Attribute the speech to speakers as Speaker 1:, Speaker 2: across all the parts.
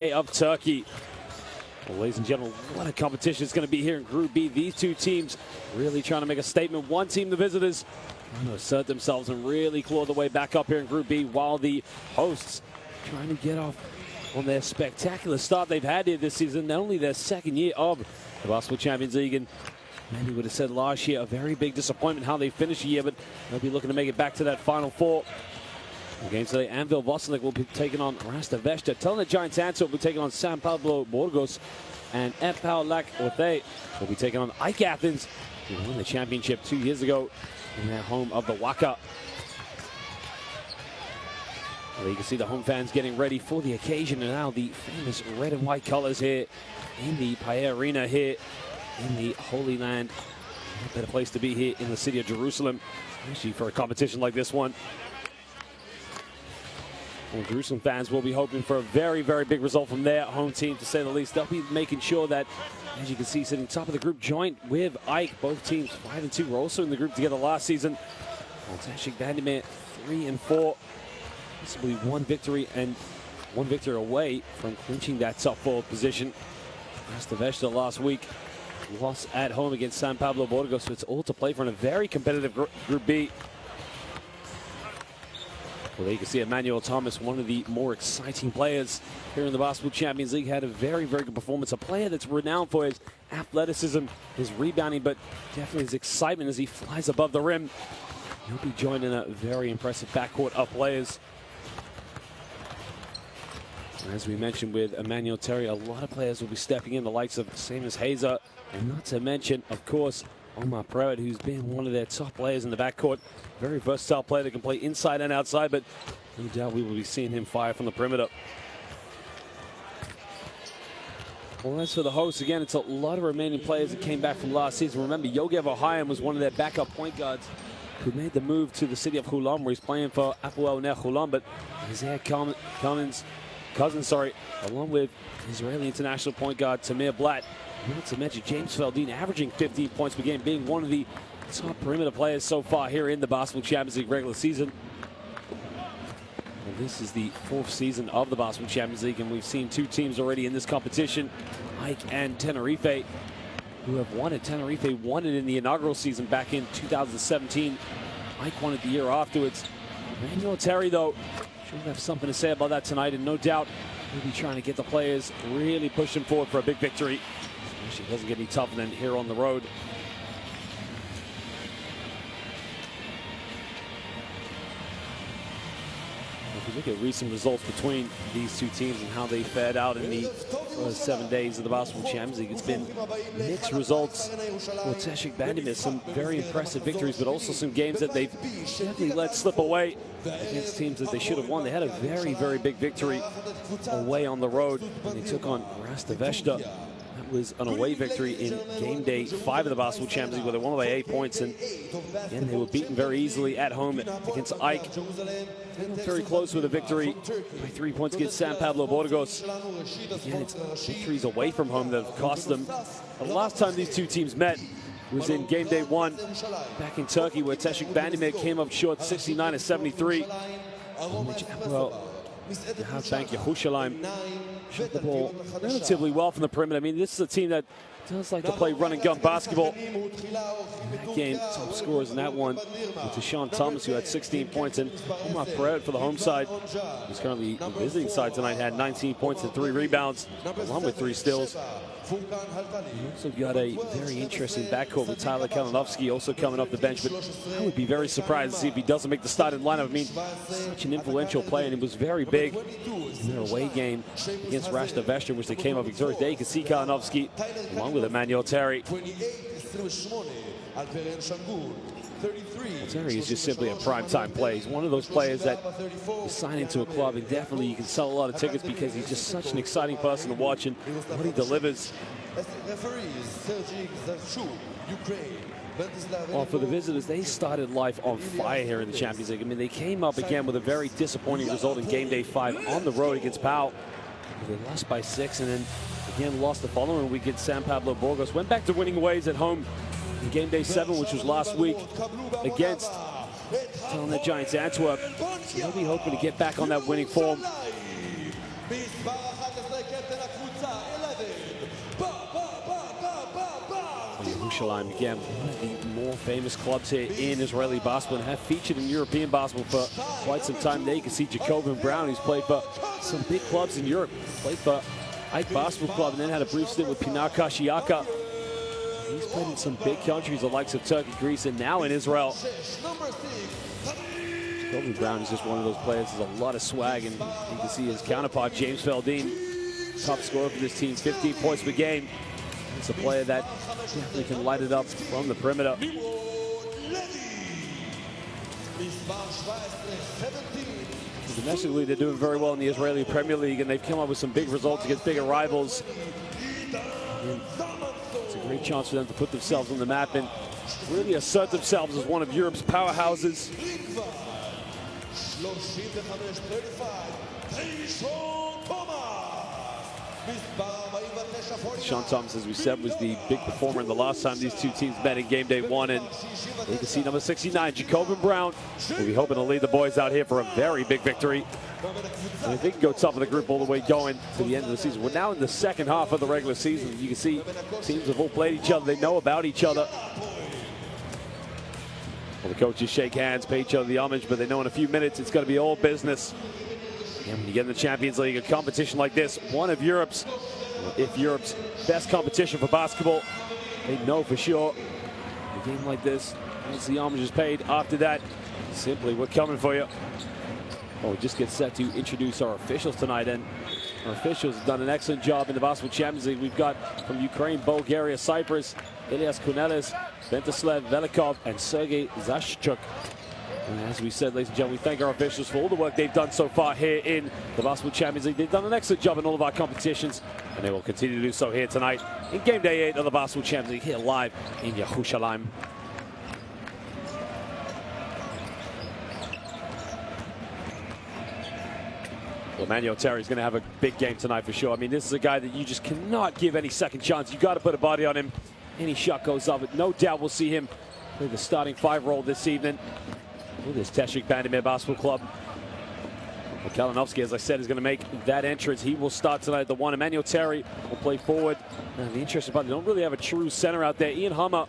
Speaker 1: of Turkey. Well, ladies and gentlemen, what a competition it's going to be here in Group B. These two teams really trying to make a statement. One team, the visitors, trying to assert themselves and really claw the way back up here in Group B, while the hosts trying to get off on their spectacular start they've had here this season. Not only their second year of the Basketball Champions League, and many would have said last year a very big disappointment how they finished the year, but they'll be looking to make it back to that Final Four. Against today, Anwil Voslik will be taking on Rasta Vesta. Telnet Giants Antwerp will be taking on San Pablo Burgos. And Hapoel will be taking on Ike Athens, who won the championship 2 years ago in their home of the Waka. Well, you can see the home fans getting ready for the occasion, and now the famous red and white colors here in the Paia Arena here in the Holy Land. What better place to be here in the city of Jerusalem, especially for a competition like this one. Well, Jerusalem fans will be hoping for a very, very big result from their home team, to say the least. They'll be making sure that, as you can see, sitting top of the group joint with Ike. Both teams 5-2 were also in the group together last season. Well, Teksüt Bandirma 3-4. Possibly one victory away from clinching that top 4 position. Rasta Vesta last week lost at home against San Pablo Burgos, so it's all to play for in a very competitive Group B. Well, there you can see Emmanuel Thomas, one of the more exciting players here in the Basketball Champions League, had a very, very good performance. A player that's renowned for his athleticism, his rebounding, but definitely his excitement as he flies above the rim. He'll be joined in a very impressive backcourt of players. And as we mentioned with Emmanuel Terry, a lot of players will be stepping in, the likes of Seamus Hazer, and not to mention, of course, Omar Prowett, who's been one of their top players in the backcourt. Very versatile player that can play inside and outside, but no doubt we will be seeing him fire from the perimeter. Well, as for the hosts, again, it's a lot of remaining players that came back from last season. Remember, Yogev Ohayon was one of their backup point guards who made the move to the city of Hulam, where he's playing for Hapoel Hulam. But Isaiah Cousins, along with Israeli international point guard Tamir Blatt. Not to mention James Feldine averaging 15 points per game, being one of the top perimeter players so far here in the Basketball Champions League regular season. Well, this is the 4th season of the Basketball Champions League, and we've seen 2 teams already in this competition, Ike and Tenerife, who have won it. Tenerife won it in the inaugural season back in 2017. Ike won it the year afterwards. Emmanuel Terry, though, should have something to say about that tonight, and no doubt he'll be trying to get the players really pushing forward for a big victory. She doesn't get any tougher than here on the road. If you look at recent results between these two teams and how they fared out in the first 7 days of the Basketball Champions League, it's been mixed results for Teksüt Bandirma. Some very impressive victories, but also some games that they've definitely let slip away against teams that they should have won. They had a very, very big victory away on the road when they took on Rasta Vesta. Was an away victory in game day 5 of the Basketball Champions League, where they won by 8 points, and again they were beaten very easily at home against Ike. Very close with a victory by 3 points against San Pablo Burgos. Again, it's victories away from home that have cost them. The last time these two teams met was in game day 1 back in Turkey, where Teksüt Bandirma came up short 69-73. Well, Bank Yerushalayim shot the ball relatively well from the perimeter. I mean, this is a team that does like to play run and gun basketball. In that game, top scorers in that one with Deshaun Thomas, who had 16 points, and Omar Prowett for the home side, who's currently the visiting side tonight, had 19 points and 3 rebounds, along with 3 steals. You also got a very interesting backcourt with Tyler Kalinowski also coming off the bench, but I would be very surprised to see if he doesn't make the starting lineup. I mean, such an influential player, and it was very big in their away game against Rasta Vesta, which they came up victorious. There you can see Kalinowski along with Emmanuel Terry. Terry is just simply a prime-time play. He's one of those players that is signed into a club, and definitely you can sell a lot of tickets because he's just such an exciting person to watch, and what he delivers. Well, for the visitors, they started life on fire here in the Champions League. I mean, they came up again with a very disappointing result in game day 5 on the road against Pau. They lost by 6, and then again lost the following week against San Pablo Burgos. Went back to winning ways at home in game day 7, which was last week against Teksüt Giants Antwerp. So they'll be hoping to get back on that winning form. Yerushalayim, again, one of the more famous clubs here in Israeli basketball and have featured in European basketball for quite some time. There you can see Jacobin Brown, who's played for some big clubs in Europe. Played for Ike Basketball Club and then had a brief stint with Pinar Kashiaka. He's played in some big countries, the likes of Turkey, Greece, and now in Israel. Jacobin Brown is just one of those players. There's a lot of swag, and you can see his counterpart, James Feldine, top scorer for this team, 15 points per game. It's a player that definitely can light it up from the perimeter. Domestically, they're doing very well in the Israeli Premier League, and they've come up with some big results against bigger rivals. And it's a great chance for them to put themselves on the map and really assert themselves as one of Europe's powerhouses. Sean Thomas, as we said, was the big performer in the last time these two teams met in game day one. And you can see number 69, Jacobin Brown, will be hoping to lead the boys out here for a very big victory. And if they can go top of the group all the way going to the end of the season. We're now in the second half of the regular season. You can see teams have all played each other. They know about each other. Well, the coaches shake hands, pay each other the homage, but they know in a few minutes it's going to be all business. And when you get in the Champions League, a competition like this, one of Europe's, if Europe's best competition for basketball, they know for sure a game like this, once the homage is paid, after that, simply we're coming for you. Well, we just get set to introduce our officials tonight, and our officials have done an excellent job in the Basketball Champions League. We've got from Ukraine, Bulgaria, Cyprus, Elias Kunelis, Ventislev Velikov, and Sergei Zashchuk. And as we said, ladies and gentlemen, we thank our officials for all the work they've done so far here in the Basketball Champions League. They've done an excellent job in all of our competitions, and they will continue to do so here tonight in game day 8 of the Basketball Champions League, here live in Yerushalayim. Well, Emmanuel Terry is going to have a big game tonight for sure. I mean, this is a guy that you just cannot give any second chance. You got to put a body on him. Any shot goes up. But no doubt we'll see him play the starting 5 role this evening with this Teksüt Bandirma Basketball Club. Well, Kalinowski, as I said, is going to make that entrance. He will start tonight at the 1. Emmanuel Terry will play forward. And the interesting part, they don't really have a true center out there. Ian Hummer,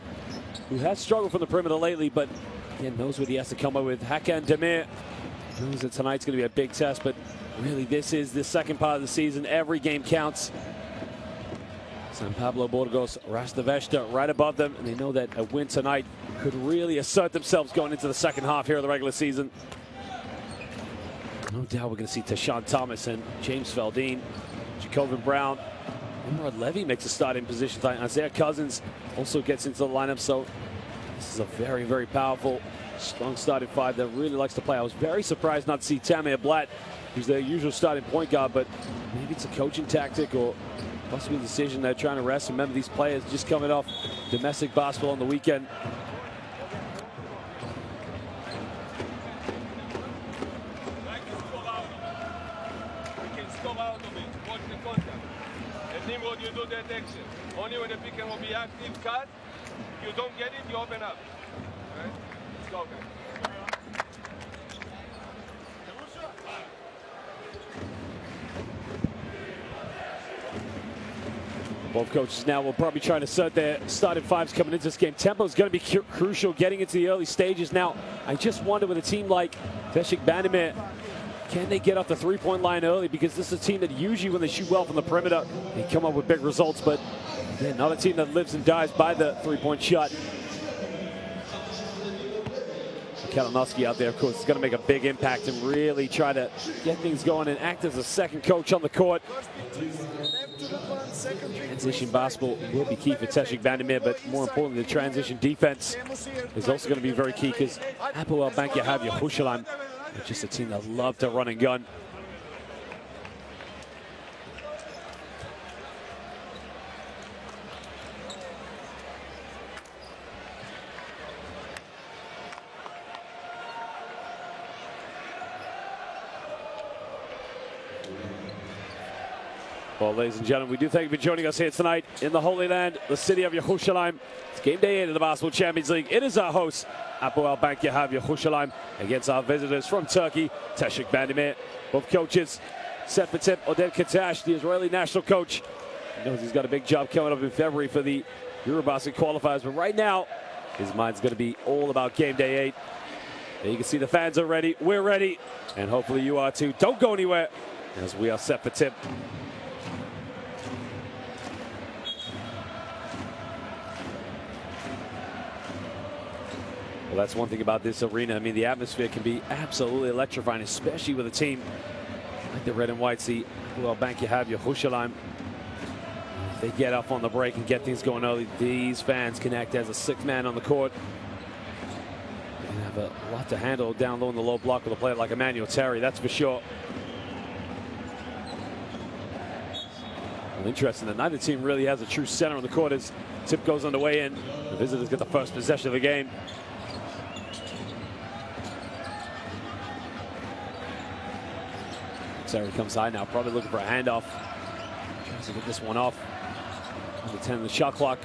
Speaker 1: who has struggled from the perimeter lately, but again, knows what he has to come up with. Hakan Demir knows that tonight's going to be a big test, but really, this is the second part of the season. Every game counts. San Pablo Burgos, Rastaveshta right above them, and they know that a win tonight could really assert themselves going into the second half here of the regular season. No doubt we're going to see Sean Thomas and James Feldine, Jacobin Brown. Imrod Levy makes a starting position tonight. Isaiah Cousins also gets into the lineup, so this is a very, very powerful, strong starting 5 that really likes to play. I was very surprised not to see Tamir Blatt, who's their usual starting point guard, but maybe it's a coaching tactic or possibly a decision they're trying to rest. Remember, these players just coming off domestic basketball on the weekend.
Speaker 2: You do that action. Only when the pick and will be active, cut. You don't get it, you open up. Right? Let's go, guys.
Speaker 1: Both coaches now will probably try to set their starting 5s coming into this game. Tempo is going to be crucial getting into the early stages. Now, I just wonder with a team like Teksüt Bandirma, can they get off the 3-point line early? Because this is a team that usually when they shoot well from the perimeter, they come up with big results. But again, not a team that lives and dies by the 3-point shot. Kalinowski out there, of course, is going to make a big impact and really try to get things going and act as a second coach on the court. Transition basketball will be key for Teksüt Bandirma, but more importantly, the transition defense is also going to be very key because Hapoel Yerushalayim, just a team that love to run and gun. Well, ladies and gentlemen, we do thank you for joining us here tonight in the Holy Land, the city of Yerushalayim. It's game day 8 of the Basketball Champions League. It is our host, Hapoel Yerushalayim, against our visitors from Turkey, Teksüt Bandirma. Both coaches set for tip. Oded Katash, the Israeli national coach, knows he's got a big job coming up in February for the Eurobasket qualifiers, but right now, his mind's going to be all about game day 8. And you can see the fans are ready, we're ready, and hopefully you are too. Don't go anywhere, as we are set for tip. Well, that's one thing about this arena. I mean, the atmosphere can be absolutely electrifying, especially with a team like the Red and White. See, well, bank you have your Yerushalayim. They get up on the break and get things going early. These fans connect as a 6th man on the court. They have a lot to handle down low in the low block with a player like Emmanuel Terry, that's for sure. Well, interesting that neither team really has a true center on the court as tip goes underway and the visitors get the first possession of the game. Terry comes high now, probably looking for a handoff. Tries to get this one off. Under 10 on the shot clock.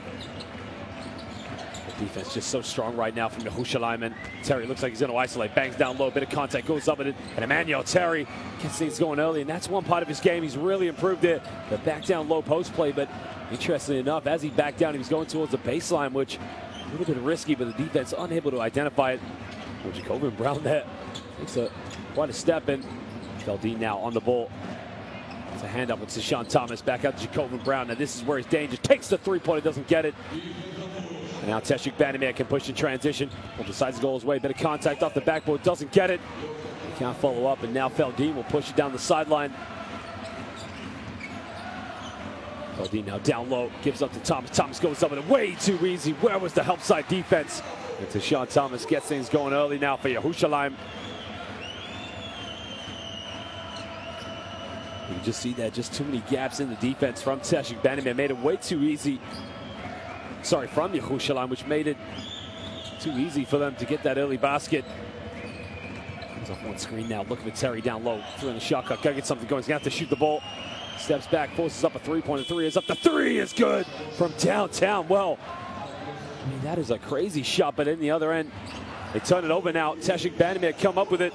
Speaker 1: The defense just so strong right now from the Yerushalayim, and Terry looks like he's going to isolate. Bangs down low, bit of contact, goes up with it, and Emmanuel Terry gets things going early, and that's one part of his game. He's really improved it. The back down low post play, but interestingly enough, as he backed down, he was going towards the baseline, which a little bit risky, but the defense unable to identify it. Well, Jacob Brown there takes quite a step in. Feldin now on the ball. It's a hand up with Deshaun Thomas. Back out to Jacob Brown. Now this is where he's dangerous. Takes the 3-pointer, doesn't get it. And now Teksüt Bandirma can push in transition. Well, decides to go his way. Bit of contact off the backboard, doesn't get it. He can't follow up, and now Feldin will push it down the sideline. Feldin now down low, gives up to Thomas. Thomas goes up with it way too easy. Where was the help side defense? And Deshaun Thomas gets things going early now for Yerushalayim. You can just see that, just too many gaps in the defense from Teksüt Bandirma. Made it way too easy. Sorry, from Yerushalayim, which made it too easy for them to get that early basket. Comes off one screen now, looking at Terry down low. Through in the shot clock, gotta get something going. He's gonna have to shoot the ball. Steps back, forces up a 3-pointer. 3 is up. The 3 is good from downtown. Well, I mean, that is a crazy shot, but in the other end, they turn it over now. Teksüt Bandirma come up with it.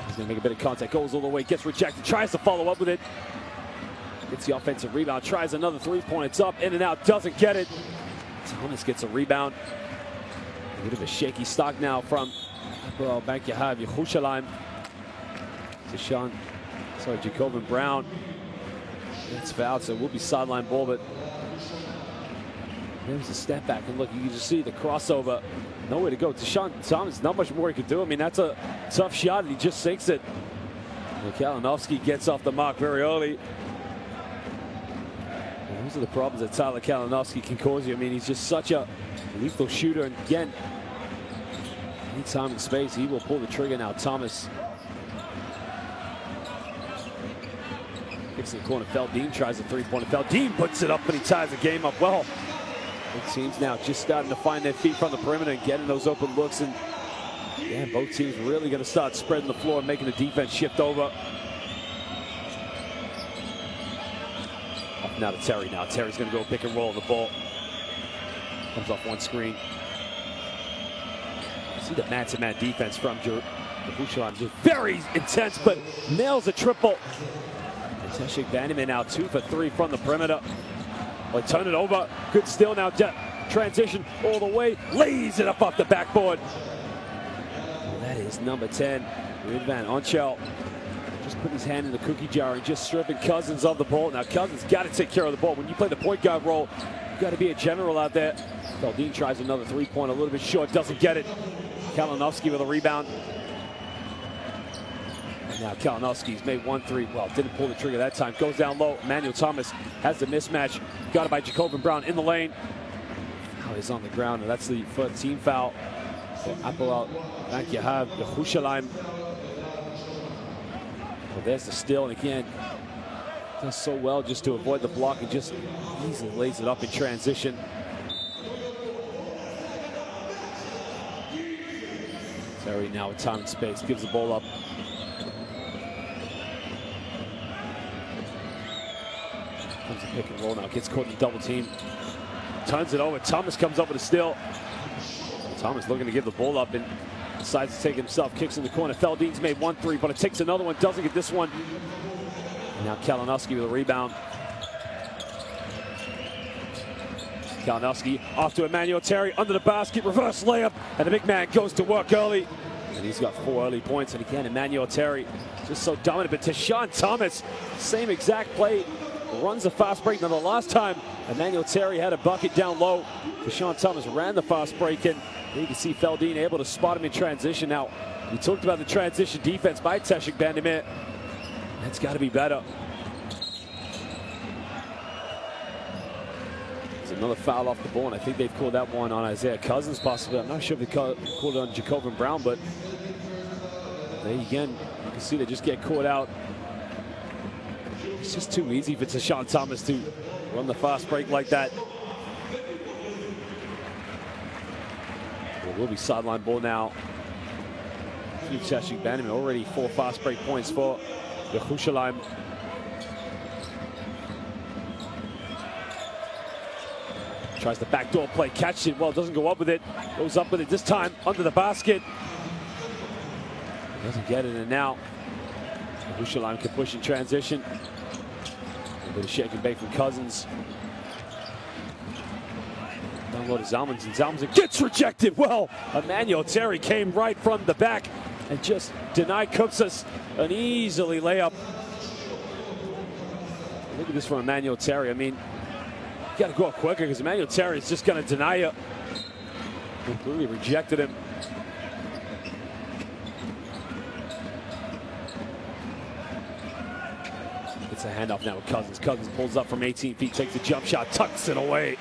Speaker 1: He's going to make a bit of contact, goes all the way, gets rejected, tries to follow up with it. Gets the offensive rebound, tries another 3-pointer. It's up, in and out, doesn't get it. Thomas gets a rebound. A bit of a shaky stock now from Hapoel Bank Yahav Yerushalayim. Jacob Brown. It's fouled, so it will be sideline ball, but there's a step back, and look, you can just see the crossover. Nowhere to go. Deshaun Thomas, not much more he could do. I mean, that's a tough shot, and he just sinks it. And Kalinovsky gets off the mark very early. And those are the problems that Tyler Kalinovsky can cause you. I mean, he's just such a lethal shooter, and again, anytime in space, he will pull the trigger now. Thomas kicks in the corner. Feldin tries a 3-pointer. Feldin puts it up, and he ties the game up well. Both teams now just starting to find their feet from the perimeter and getting those open looks, and yeah, both teams really going to start spreading the floor and making the defense shift over. Up now to Terry now. Terry's going to go pick and roll the ball. Comes off one screen. See the man-to-man defense from Yerushalayim. Just very intense, but nails a triple. And Teksüt Bandirma now 2 for 3 from the perimeter. Well, turn it over. Good steal now. Transition all the way. Lays it up off the backboard. Well, that is number 10. Ruud Van Onschel just put his hand in the cookie jar and just stripping Cousins of the ball. Now Cousins got to take care of the ball. When you play the point guard role, you've got to be a general out there. Feldin tries another 3-pointer, a little bit short, doesn't get it. Kalinovsky with a rebound. Now Kalinovsky's made 1 3. Well, didn't pull the trigger that time. Goes down low. Emmanuel Thomas has the mismatch. Got it by Jacob Brown in the lane. Foul is on the ground, and that's the first team foul. So Hapoel Bank Yahav Yerushalayim. Well, there's the steal, and again, does so well just to avoid the block and just easily lays it up in transition. Terry now with time and space, gives the ball up. Comes a pick and roll now, gets caught in the double team. Turns it over, Thomas comes up with a steal. Thomas looking to give the ball up and decides to take it himself, kicks in the corner. Feldin's made 1 3, but it takes another one, doesn't get this one. And now Kalinovsky with a rebound. Kalinowski off to Emmanuel Terry under the basket, reverse layup, and the big man goes to work early. And he's got 4 early points. And again, Emmanuel Terry just so dominant. But Teksüt Thomas, same exact play, runs the fast break. Now the last time Emmanuel Terry had a bucket down low, Teksüt Thomas ran the fast break, and you can see Feldin able to spot him in transition. Now, we talked about the transition defense by Teksüt Bandirma. That's got to be better. There's another foul off the ball, and I think they've called that one on Isaiah Cousins possibly. I'm not sure if they called it on Jacob Brown, but there again, you can see they just get caught out. It's just too easy for Teksüt Thomas to run the fast break like that. It will be sideline ball now. Teksüt Bandirma, already 4 fast break points for Yerushalayim. Tries the backdoor play, catches it well, doesn't go up with it. Goes up with it this time under the basket. Doesn't get it, and now Yerushalayim can push in transition. A bit of shake and bake from Cousins. Down low to Zalmans, and Zalmans gets rejected. Well, Emmanuel Terry came right from the back and just denied Kupsas an easily layup. Look at this from Emmanuel Terry. I mean, you got to go up quicker because Emmanuel Terry is just going to deny you. Completely rejected him. It's a handoff now with Cousins. Cousins pulls up from 18 feet, takes a jump shot, tucks it away.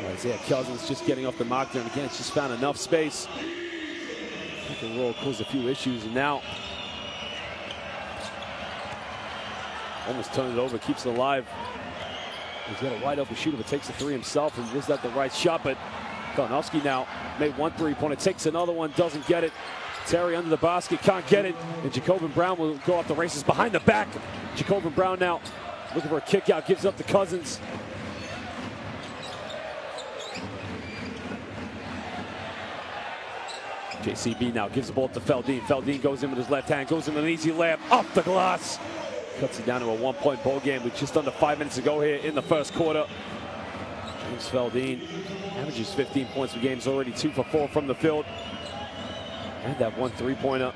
Speaker 1: Isaiah Cousins just getting off the mark there, and again, it's just found enough space. Pick and roll caused a few issues, and now almost turned it over, keeps it alive. He's got a wide open shooter, but takes the 3 himself, and was that the right shot? But Kalinowski now made 1 3-pointer, takes another one, doesn't get it. Terry under the basket, can't get it, and Jacob Brown will go off the races behind the back. Jacob Brown now looking for a kick out, gives up to Cousins. JCB now gives the ball to Feldin. Feldin goes in with his left hand, goes in with an easy layup off the glass. Cuts it down to a 1-point ball game with just under 5 minutes to go here in the first quarter. James Feldin averages 15 points per game, is already 2 for 4 from the field. And that 1 3-pointer.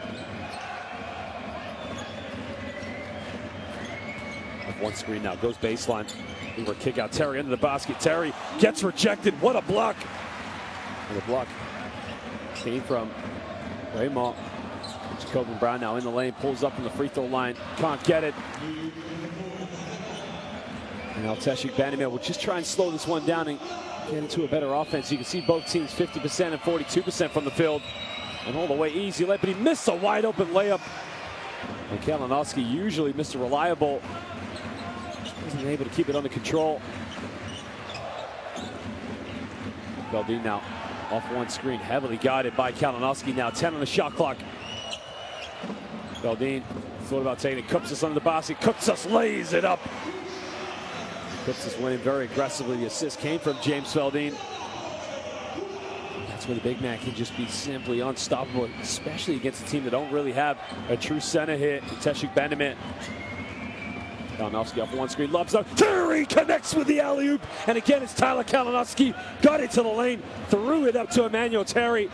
Speaker 1: One screen now, goes baseline. Over a kick out, Terry into the basket. Terry gets rejected, what a block. And the block came from Raymond. Jacob Brown now in the lane, pulls up in the free throw line, can't get it. And now Teksüt Bandirma will just try and slow this one down and get into a better offense. You can see both teams 50% and 42% from the field. And all the way easy layup, but he missed a wide open layup. And Kalinowski, usually Mr. Reliable, wasn't able to keep it under control. Feldin now off one screen, heavily guided by Kalinowski. Now 10 on the shot clock. Feldin thought about taking it. Kupsas under the basket. Kupsas lays it up. Kupsas went in very aggressively. The assist came from James Feldin. That's where the big man can just be simply unstoppable, especially against a team that don't really have a true center here. Teksüt Bandirma. Kalinowski off one screen, lobs up. Terry connects with the alley-oop. And again, it's Tyler Kalinowski. Got into the lane, threw it up to Emmanuel Terry.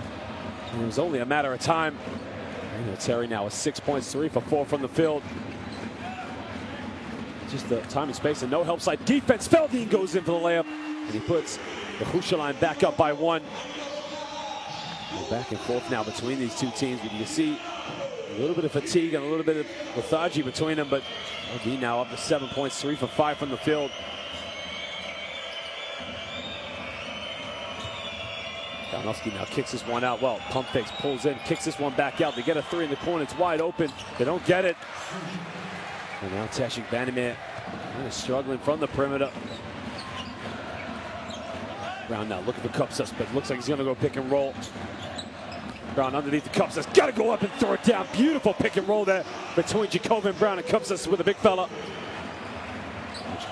Speaker 1: And it was only a matter of time. Emmanuel Terry now with 6 points, 3 for 4 from the field. Just the time and space and no help side defense. Feldin goes in for the layup. And he puts the Yerushalayim back up by 1. Back and forth now between these two teams. But you can see a little bit of fatigue and a little bit of lethargy between them, but Feldin now up to 7 points, 3 for 5 from the field. Kalinowski now kicks this one out. Well, pump fakes, pulls in, kicks this one back out. They get a 3 in the corner. It's wide open. They don't get it. And now Teksüt Bandirma kind of struggling from the perimeter. Brown now looking for Kupsas, but looks like he's going to go pick and roll. Brown underneath the Kupsas, got to go up and throw it down. Beautiful pick and roll there between Jacob Brown and Kupsas with a big fella.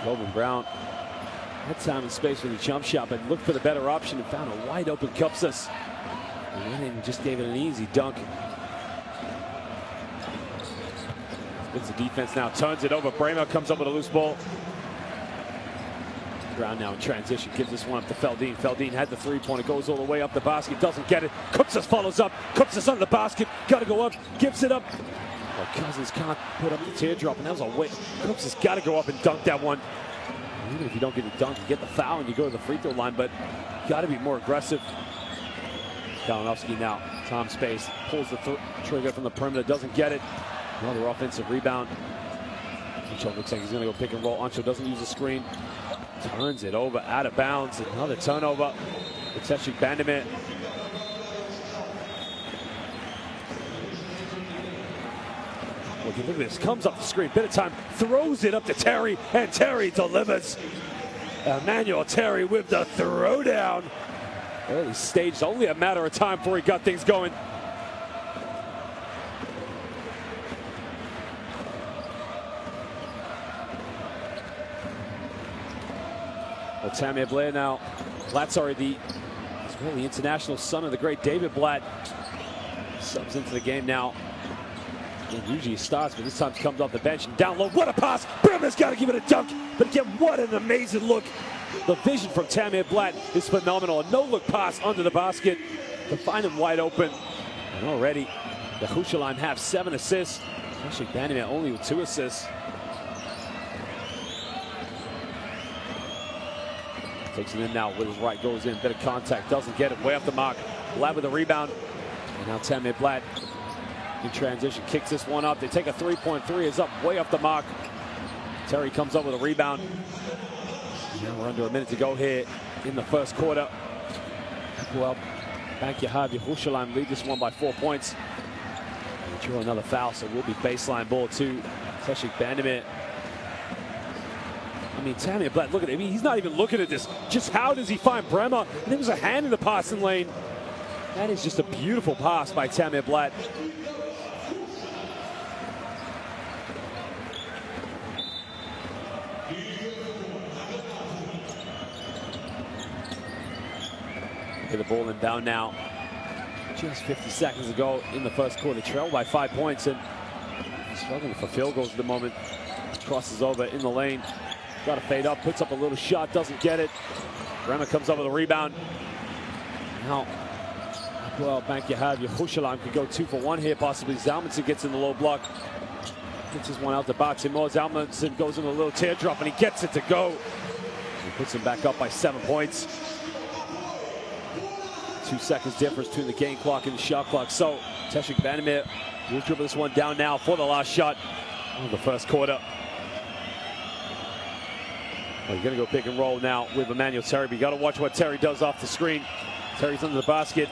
Speaker 1: Jacob Brown had time and space for the jump shot, but looked for the better option and found a wide open Kupsas. And then just gave it an easy dunk. Splits the defense now, turns it over. Bremer comes up with a loose ball. Ground now in transition, gives this one up to Feldin. Feldin had the three-pointer, goes all the way up the basket, doesn't get it. Kupsis follows up, Kupsis under the basket, gotta go up, gives it up. Oh, Cousins can't put up the teardrop, and that was a way. Kupsis gotta go up and dunk that one. Even if you don't get the dunk, you get the foul and you go to the free throw line, but gotta be more aggressive. Kalinowski now, time space, pulls the trigger from the perimeter, doesn't get it. Another offensive rebound. Ancho looks like he's gonna go pick and roll. Ancho doesn't use the screen. Turns it over, out of bounds. Another turnover. Teksüt Bandirma. Look at this. Comes up the screen. Bit of time. Throws it up to Terry. And Terry delivers. Emmanuel Terry with the throwdown. Early stage. Only a matter of time before he got things going. Well, Tamir Blatt now. Blatt's already the Israeli international son of the great David Blatt. Subs into the game now. And usually starts, but this time comes off the bench and down low. What a pass! Bremer's got to give it a dunk. But again, what an amazing look. The vision from Tamir Blatt is phenomenal. A no-look pass under the basket to find him wide open. And already, the Yerushalayim have 7 assists. Teksüt Bandirma only with 2 assists. Takes it in now with his right, goes in, bit of contact, doesn't get it, way off the mark. Blatt with a rebound. And now Tamir Blatt in transition, kicks this one up. They take a three-point-three, is up way off the mark. Terry comes up with a rebound. Now we're under a minute to go here in the first quarter. Hapoel Yerushalayim lead this one by 4 points. And draw another foul, so it will be baseline ball to Teksüt Bandirma. I mean, Tamir Blatt, look at him. He's not even looking at this. Just how does he find Bremer? And there was a hand in the passing lane. That is just a beautiful pass by Tamir Blatt. Get the ball inbound now. Just 50 seconds ago in the first quarter. Trailed by 5 points and struggling for field goals at the moment. Crosses over in the lane. Got to fade up, puts up a little shot, doesn't get it. Bremer comes up with a rebound. Now, well, Yerushalayim could go 2 for 1 here, possibly. Zalmanson gets in the low block. Gets his one out to box him more. Zalmanson goes in a little teardrop and he gets it to go. He puts him back up by 7 points. 2 seconds difference between the game clock and the shot clock. So, Teksüt Bandirma will dribble this one down now for the last shot of the first quarter. Well, you're going to go pick and roll now with Emmanuel Terry. But you got to watch what Terry does off the screen. Terry's under the basket.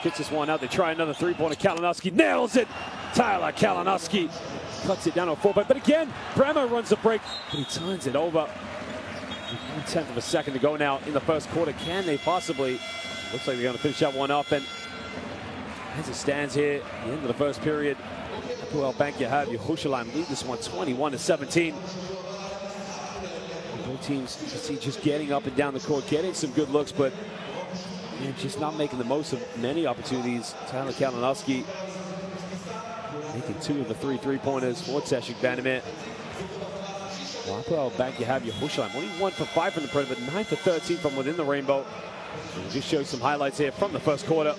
Speaker 1: Kicks this one out. They try another three-pointer. Kalinowski nails it. Tyler Kalinowski cuts it down to a 4-point. But again, Bremer runs the break, but he turns it over. 1/10 of a second to go now in the first quarter. Can they possibly? Looks like they're going to finish that one up. And as it stands here, at the end of the first period, Hapoel Yerushalayim lead this one 21-17. Both teams, you see, just getting up and down the court, getting some good looks, but just not making the most of many opportunities. Tyler Kalinowski making 2 of the 3 three-pointers for Teksüt Bandirma. Hapoel Yerushalayim only 1 for 5 from the perimeter, but 9 for 13 from within the rainbow. And we'll just show you some highlights here from the first quarter.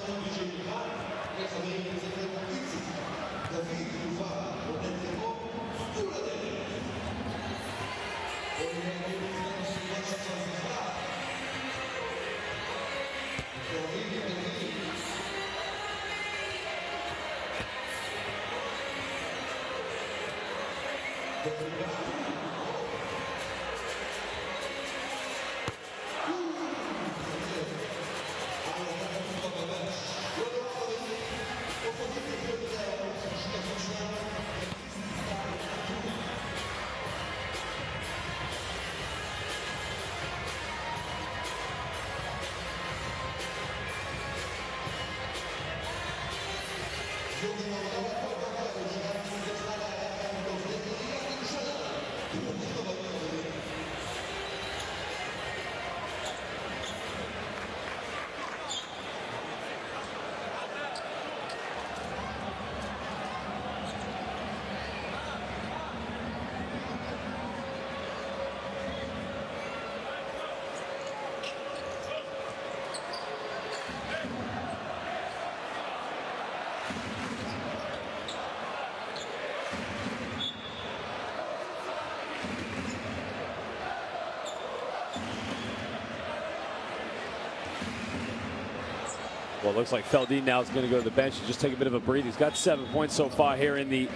Speaker 1: Well, it looks like Feldin now is going to go to the bench and just take a bit of a breather. He's got 7 points so far here in the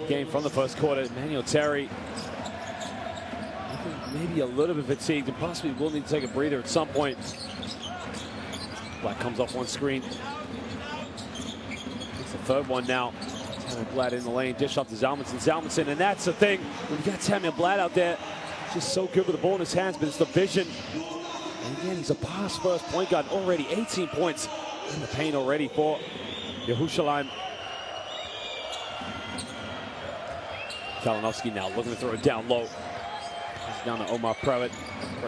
Speaker 1: game from the first quarter. Emmanuel Terry, maybe a little bit fatigued and possibly will need to take a breather at some point. Black comes off one screen. It's the third one now. Tammy Blatt in the lane, dish off to Zalmanson, and that's the thing. When you got Tammy Blatt out there, just so good with the ball in his hands, but it's the vision. And again, he's a pass-first point guard, already 18 points in the paint already for Yerushalayim. Kalinowski now looking to throw it down low. Down to Omar Prewitt.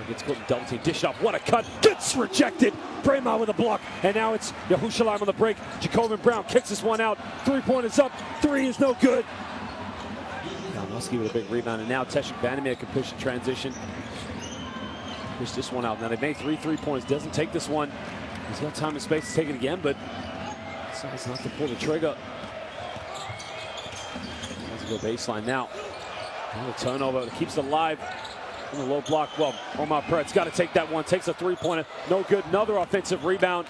Speaker 1: Gets caught in double team. Dish off. What a cut. Gets rejected. Brema with a block. And now it's Yerushalayim on the break. Jacobin Brown kicks this one out. 3-pointers up. 3 is no good. Kalinowski with a big rebound. And now Teksüt Bandirma can push the transition. Push this one out. Now they've made 3 3-pointers. Doesn't take this one. He's got time and space to take it again, but decides not to pull the trigger. Let's go baseline now. Another turnover that keeps it alive in the low block. Well, Omar Prewitt's got to take that one. Takes a 3-pointer. No good. Another offensive rebound.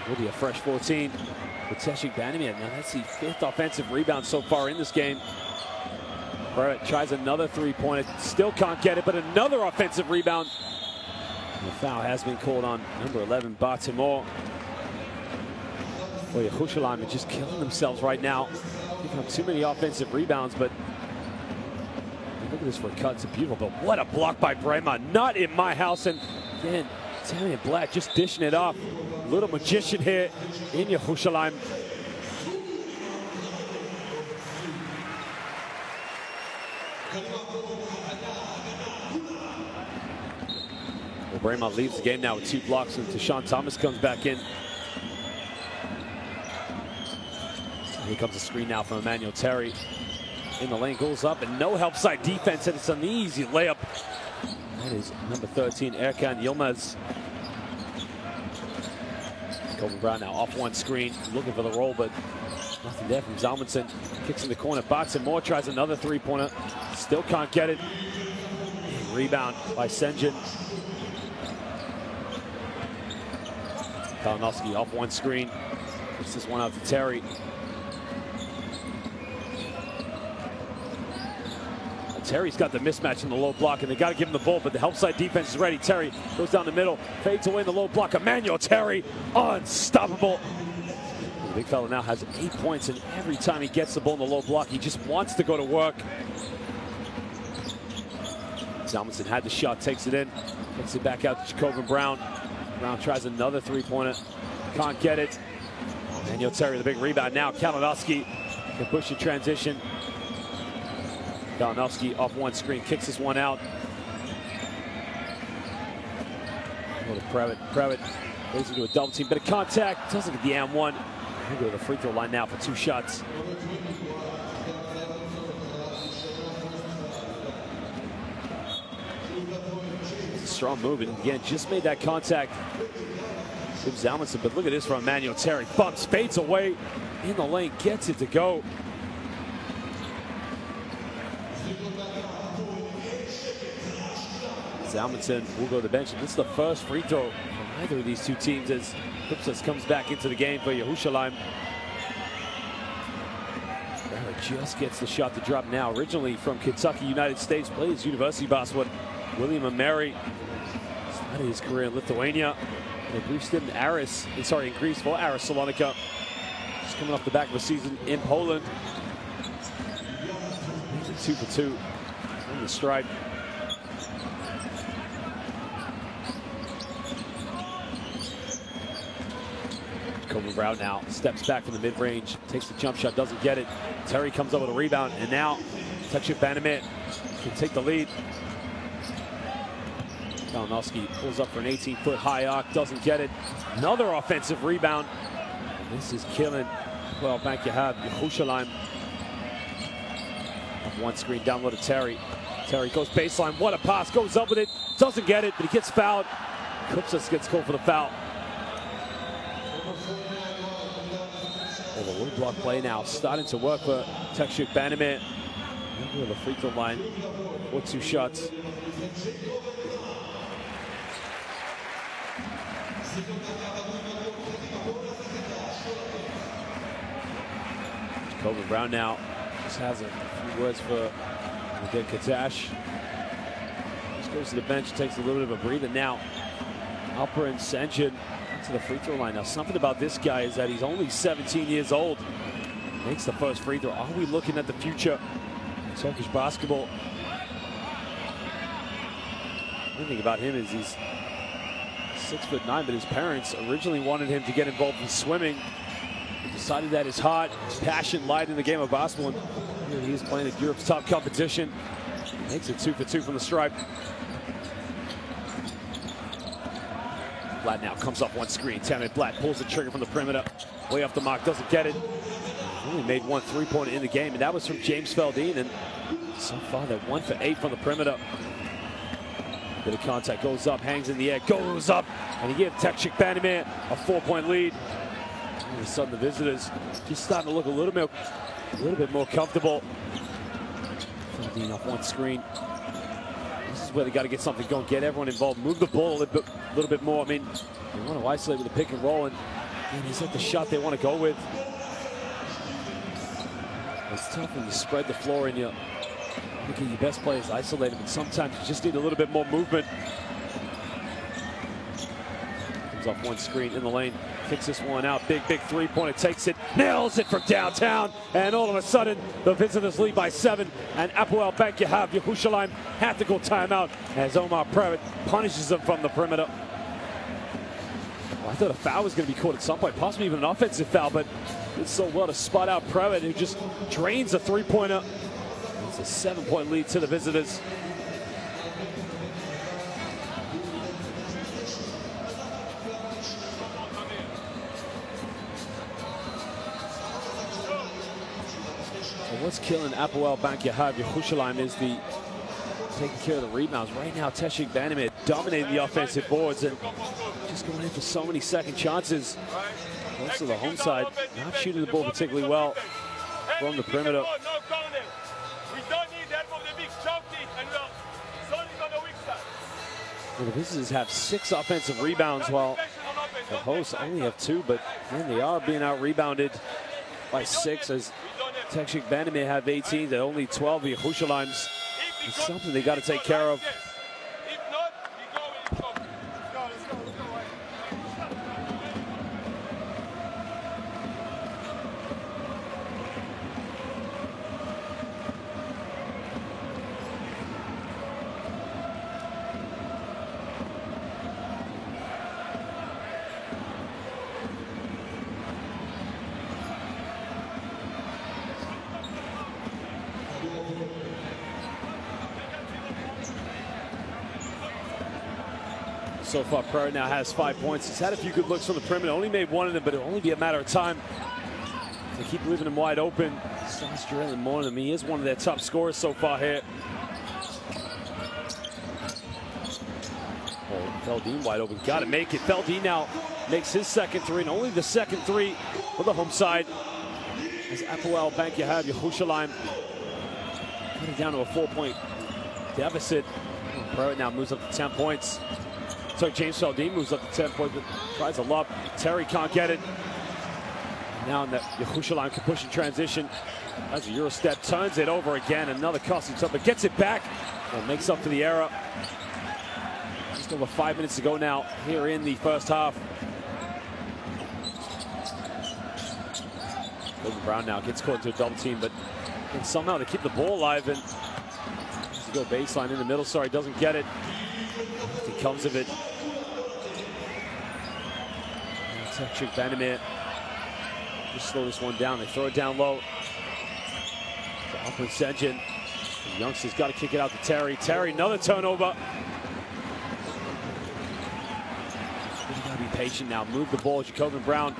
Speaker 1: It will be a fresh 14 for Teksüt Bandirma. Now that's the 5th offensive rebound so far in this game. Prewitt tries another 3-pointer. Still can't get it, but another offensive rebound. And the foul has been called on number 11, Baltimore. Boy, Yerushalayim are just killing themselves right now. Picking up too many offensive rebounds, but look at this for a cut. It's beautiful, but what a block by Brema. Not in my house. And again, Tammy Blatt just dishing it off. Little magician here in Yerushalayim. Well, Brema leaves the game now with 2 blocks, and Tashawn Thomas comes back in. Here comes a screen now from Emmanuel Terry. In the lane, goes up, and no help side defense, and it's an easy layup. That is number 13, Erkan Yilmaz. Kobe Brown now off one screen, looking for the roll, but nothing there from Zalmanson. Kicks in the corner, Baltimore tries another 3-pointer. Still can't get it. Rebound by Senjin. Kalinowski off one screen. Kicks this one out to Terry. Terry's got the mismatch in the low block, and they got to give him the ball, but the help side defense is ready. Terry goes down the middle, fades away in the low block. Emmanuel Terry, unstoppable. The big fella now has 8 points, and every time he gets the ball in the low block, he just wants to go to work. Zalmanson had the shot, takes it in, gets it back out to Jacobin Brown. Brown tries another 3-pointer, can't get it. Emmanuel Terry with a big rebound now. Kalinowski can push the transition. Kalinowski off one screen, kicks this one out. Go to Prewitt. Prewitt goes into a double team, bit of contact, doesn't get the and-one. He'll go to the free throw line now for 2 shots. It's a strong move, and again, just made that contact with Zalmanson, but look at this from Emmanuel Terry. Bumps, fades away in the lane, gets it to go. Zalmanson will go to the bench, and this is the first free throw from either of these 2 teams as Kripsas comes back into the game for Yerushalayim. Barrett just gets the shot to drop now. Originally from Kentucky, United States, plays university basketball. William and Mary started his career in Lithuania. And a brief stint in Greece for Aris Salonika. Just coming off the back of a season in Poland. He's a 2 for 2 on the stripe. Kobe Brown now steps back from the mid-range, takes the jump shot, doesn't get it. Terry comes up with a rebound, and now Teksüt Bandirma can take the lead. Kalinowski pulls up for an 18-foot high arc, doesn't get it. Another offensive rebound. This is killing. Well, Bank you have Yerushalayim. Off one screen, down low to Terry. Terry goes baseline, what a pass, goes up with it, doesn't get it, but he gets fouled. Kripsas gets called for the foul. Well, the low block play now starting to work for Teksüt Bandirma. Over the free throw line for 2 shots. Kobe Brown now just has a few words for Katash. Just goes to the bench, takes a little bit of a breather. Now, Alper and Senjin to the free throw line. Now, something about this guy is that he's only 17 years old. Makes the first free throw. Are we looking at the future in Turkish basketball? One thing about him is he's 6'9", but his parents originally wanted him to get involved in swimming. He decided that his heart, his passion lied in the game of basketball. And here he is playing at Europe's top competition. Makes it 2 for 2 from the stripe. Blatt now comes up one screen. Tammy Blatt pulls the trigger from the perimeter. Way off the mark, doesn't get it. Only made one three-pointer in the game, and that was from James Feldine. And so far, they're 1 for 8 from the perimeter. Bit of contact, goes up, hangs in the air, goes up, and he gives Teksüt Bandirma a 4-point lead. All of a sudden, the visitors just starting to look a little bit more comfortable. Feldine off one screen. This is where they got to get something going, get everyone involved, move the ball a little bit more. I mean, they want to isolate with a pick and roll, and is that the shot they want to go with? It's tough when you spread the floor and you look at your best players isolated, but sometimes you just need a little bit more movement. Comes off one screen in the lane, kicks this one out. Big three-pointer, takes it, nails it from downtown, and all of a sudden the visitors lead by 7. And Hapoel Yerushalayim have to go timeout as Omar Previtt punishes them from the perimeter. Well, I thought a foul was going to be called at some point, possibly even an offensive foul, but did so well to spot out Previtt, who just drains a three-pointer. It's a 7-point lead to the visitors. Well, what's killing Hapoel Yerushalayim is the taking care of the rebounds. Right now, Teksüt Bandirma dominating the offensive boards and just going in for so many second chances. Also, the home side not shooting the ball particularly well from the perimeter. Well, the visitors have 6 offensive rebounds while the hosts only have 2, but man, they are being out-rebounded by 6 as Teksüt Bandirma have 18, they're only 12 Yerushalayim's. It's something they got to take care of. So far, Prairie now has 5 points. He's had a few good looks from the perimeter. Only made one of them, but it'll only be a matter of time. They keep leaving him wide open. Starts drilling more than him. He is one of their top scorers so far here. Oh, Feldine wide open. Got to make it. Feldine now makes his second three, and only the second three for the home side. As Hapoel Yerushalayim cut it down to a 4-point deficit. Prairie now moves up to 10 points. So James Feldine moves up to 10 points, but tries a lob. Terry can't get it. Now in that Yerushalayim can push in transition. As a Euro step, turns it over again. Another costly shot, but gets it back. And makes up for the error. Just over 5 minutes to go now here in the first half. Kobe Brown now gets caught into a double team, but somehow they keep the ball alive and to go baseline in the middle. Sorry, doesn't get it. He comes of it. Teksüt Bandirma just slow this one down. They throw it down low. Alper and Senjin. The youngsters got to kick it out to Terry. Terry, another turnover. He's got to be patient now. Move the ball. Jacobin Brown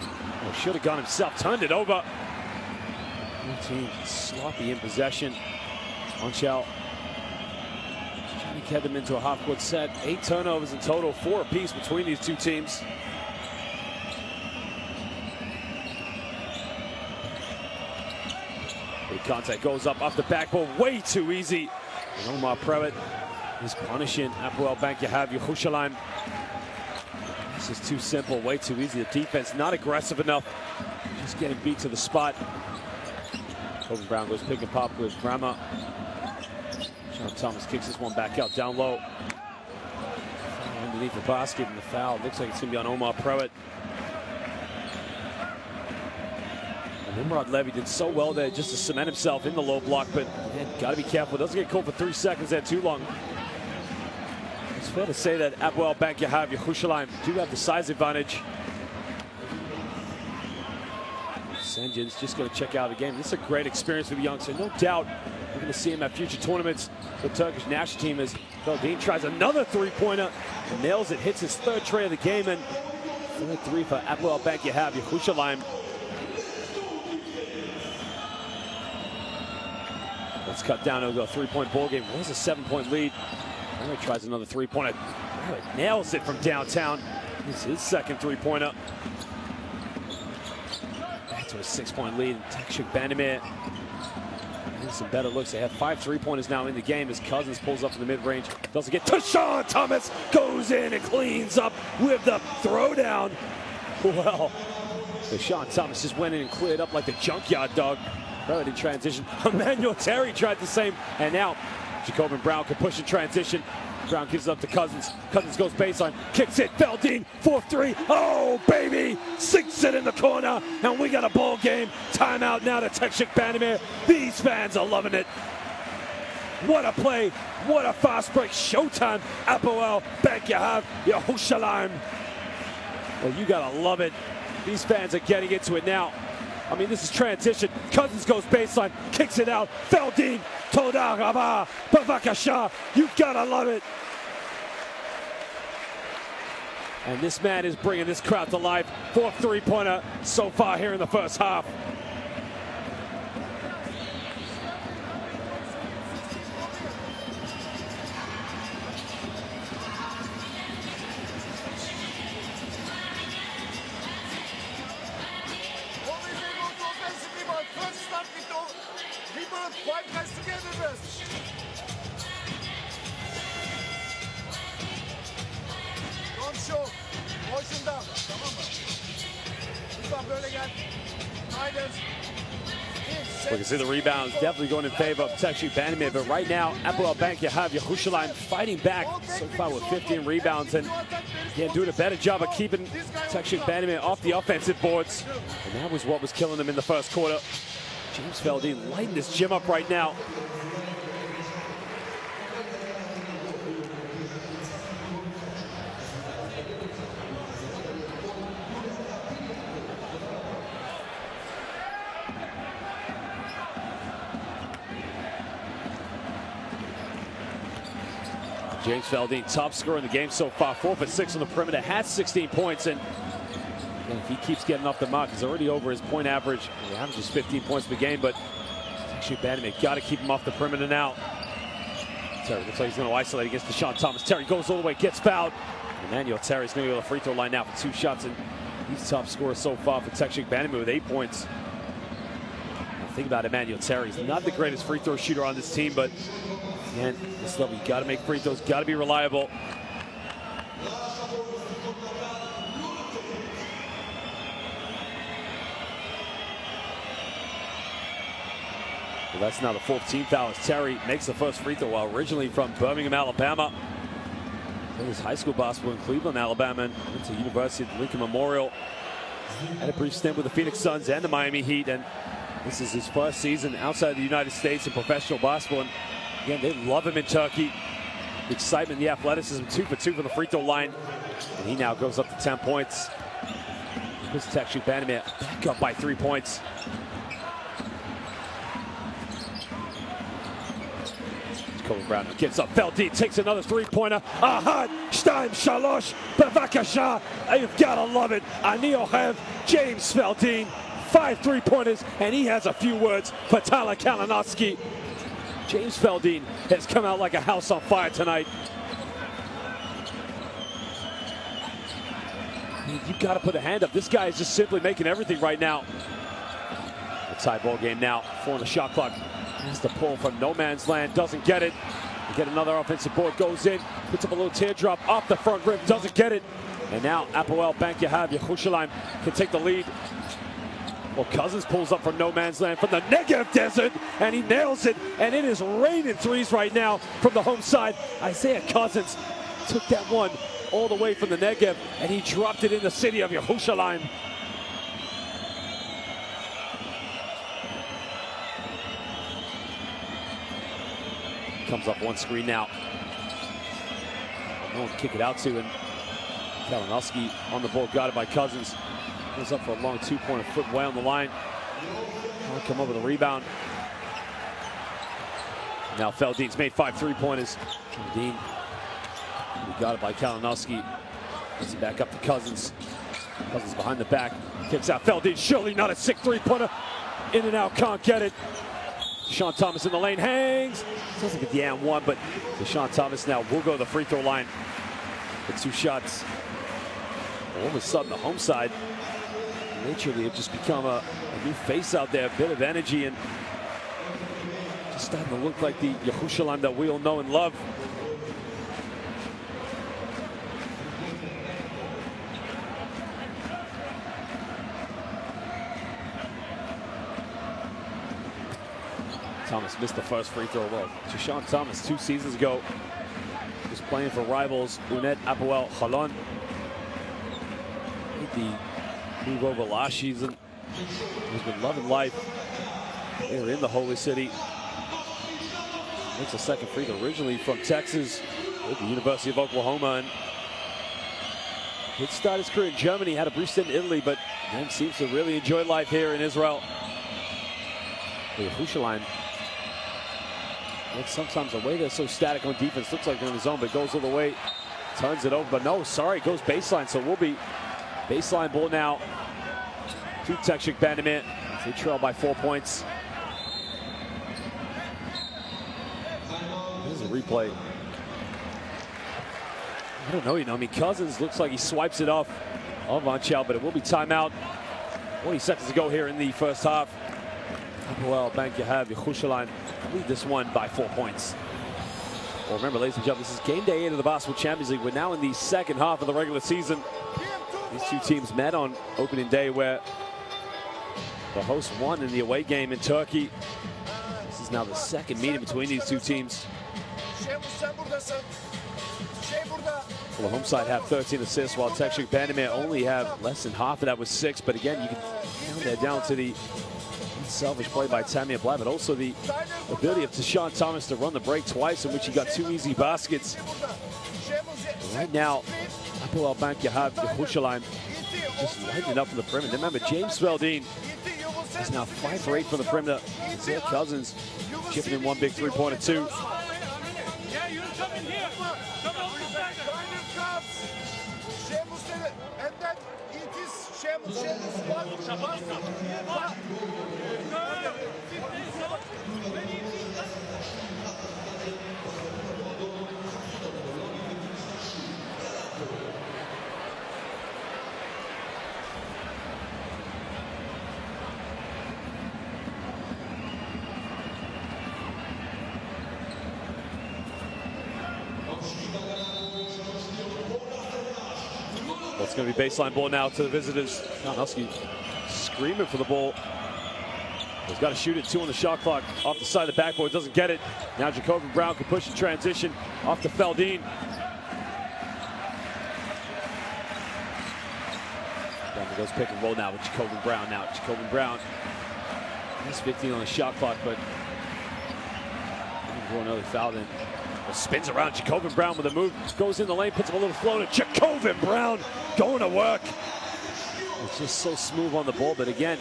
Speaker 1: should have gone himself. Turned it over. Both teams sloppy in possession. Monchel trying to get them into a half-court set. 8 turnovers in total, 4 apiece between these two teams. Big contact goes up off the backboard, way too easy. And Omar Previtt is punishing Hapoel Yerushalayim. This is too simple, way too easy. The defense not aggressive enough, just getting beat to the spot. Kobe Brown goes pick and pop with Brahma. Sean Thomas kicks this one back out, down low. Underneath the basket, and the foul looks like it's going to be on Omar Pruitt. And Nimrod Levy did so well there just to cement himself in the low block, but got to be careful. Doesn't get caught for 3 seconds there too long. It's fair to say that Hapoel Bank Yahav Yerushalayim do have the size advantage. Senjin's just going to check out the game. This is a great experience for the youngster. No doubt we're going to see him at future tournaments. The Turkish national team as Feldin tries another three-pointer and nails it, hits his third tray of the game, and third three for Hapoel Bank Yahav Yerushalayim. Let's cut down to a three-point ball game. Was a 7-point lead. Now he tries another three-pointer. Nails it from downtown. This is his second three-pointer. Back to a 6-point lead. Teksüt Bandirma. Some better looks. They have 5 three-pointers now in the game as Cousins pulls up in the mid-range. Doesn't get to Sean Thomas. Goes in and cleans up with the throwdown. Well, Sean Thomas just went in and cleared up like the junkyard dog. Right in transition. Emmanuel Terry tried the same. And now Jacobin Brown can push in transition. Brown gives it up to Cousins. Cousins goes baseline, kicks it. Feldin, 4-3. Oh, baby! Sinks it in the corner. And we got a ball game. Timeout now to Teksüt Bandirma. These fans are loving it. What a play. What a fast break. Showtime. Hapoel Bank Yahav Yerushalayim. Well, you got to love it. These fans are getting into it now. I mean, this is transition. Cousins goes baseline, kicks it out. Feldin, Toda Rabah, Bavakasha. You gotta love it. And this man is bringing this crowd to life. 4th three-pointer so far here in the first half. We can see the rebounds definitely going in favor of Teksüt Bandirma, but right now, Hapoel Bank Yahav Yerushalayim fighting back so far with 15 rebounds and doing a better job of keeping Teksüt Bandirma off the offensive boards. And that was what was killing them in the first quarter. James Feldin lighting this gym up right now. James Feldin, top scorer in the game so far, 4 for 6 on the perimeter, has 16 points, and if he keeps getting off the mark, he's already over his point average. He averages 15 points per game, but Teksüt Bandirma got to keep him off the perimeter now. Terry looks like he's going to isolate against Sean Thomas. Terry goes all the way, gets fouled. Emmanuel Terry's going to go to the free throw line now for 2 shots, and he's top scorer so far for Teksüt Bandirma with 8 points. Now think about Emmanuel Terry. He's not the greatest free throw shooter on this team, but again, this level, you got to make free throws, got to be reliable. Well, that's now the 14th foul as Terry makes the first free throw, while originally from Birmingham, Alabama. Played his high school basketball in Cleveland, Alabama, and went to University of Lincoln Memorial. Had a brief stint with the Phoenix Suns and the Miami Heat, and this is his first season outside the United States in professional basketball. And again, they love him in Turkey. The excitement, the athleticism, 2 for 2 from the free throw line. And he now goes up to 10 points. Here's Teksüt Bandirma back up by 3 points. Kobe Brown gets up. Feldin takes another three-pointer. Ahad, Stein, Shalosh, Bavakasha. You've got to love it. Ani Ohev, James Feldin, 5 three-pointers, and he has a few words for Tyler Kalinowski. James Feldin has come out like a house on fire tonight. You've got to put a hand up. This guy is just simply making everything right now. A tie ball game now. 4 on the shot clock. Has to pull from no man's land. Doesn't get it. You get another offensive board. Goes in. Puts up a little teardrop off the front rim. Doesn't get it. And now Hapoel Bank Yahav Yerushalayim can take the lead. Well, Cousins pulls up from no man's land from the Negev desert, and he nails it, and it is raining threes right now from the home side. Isaiah Cousins took that one all the way from the Negev, and he dropped it in the city of Yerushalayim. Comes up one screen now. No one to kick it out to, and Kalinowski on the ball, got it by Cousins. Goes up for a long two-pointer, foot way on the line. Can't come up with a rebound. Now Feldin's made 5 3-pointers. Feldin, he got it by Kalinowski. Gets it back up to Cousins. Cousins behind the back, kicks out Feldin. Surely not a sick 3-pointer. In and out, can't get it. Deshaun Thomas in the lane, hangs. Doesn't get the and one, but Deshaun Thomas now will go to the free throw line for 2 shots. All of a sudden, the home side, literally, have just become a new face out there, a bit of energy, and just starting to look like the Yerushalayim that we all know and love. Thomas missed the first free throw. Well, Deshaun Thomas 2 seasons ago was playing for rivals Unet Hapoel Cholon. The move over last season. He's been loving life here in the Holy City. Makes a second free throw, originally from Texas with the University of Oklahoma, and he started his career in Germany, had a brief stint in Italy, but then seems to really enjoy life here in Israel. Yerushalayim, sometimes the way they're so static on defense, looks like they're in the zone, but goes all the way, turns it over, but no, sorry, it goes baseline, so we'll be baseline ball now to Teksüt Bandirma. They trail by 4 points. Here's a replay. I don't know, I mean, Cousins looks like he swipes it off of Anchel, but it will be timeout. 20 seconds to go here in the first half. Hapoel Bank Yehav Yerushalayim lead this one by 4 points. Well, remember, ladies and gentlemen, this is game day 8 of the Basketball Champions League. We're now in the second half of the regular season. These two teams met on opening day, where the host won in the away game in Turkey. This is now the second meeting between these two teams. Well, the home side have 13 assists, while Teksüt Bandirma only have less than half of that with 6. But again, you can count that down to the selfish play by Tamir Blatt, but also the ability of Deshaun Thomas to run the break twice, in which he got 2 easy baskets. Right now, Hapoel Bank Yehav Yerushalayim just lighting up from the perimeter. Remember, James Feldin is now 5 for 8 from the perimeter. Isaiah Cousins chipping in 1 big 3-pointer too. Well, it's going to be baseline ball now to the visitors. Kalinowski screaming for the ball. He's got to shoot it, 2 on the shot clock. Off the side of the backboard, doesn't get it. Now Jacoby Brown can push in transition off to Feldin. Denver goes pick and roll now with Jacoby Brown. Now Jacoby Brown has 15 on the shot clock, but another foul then. Spins around. Jacoby Brown with a move, goes in the lane, puts up a little floater. Jacoby Brown going to work. It's just so smooth on the ball, but again,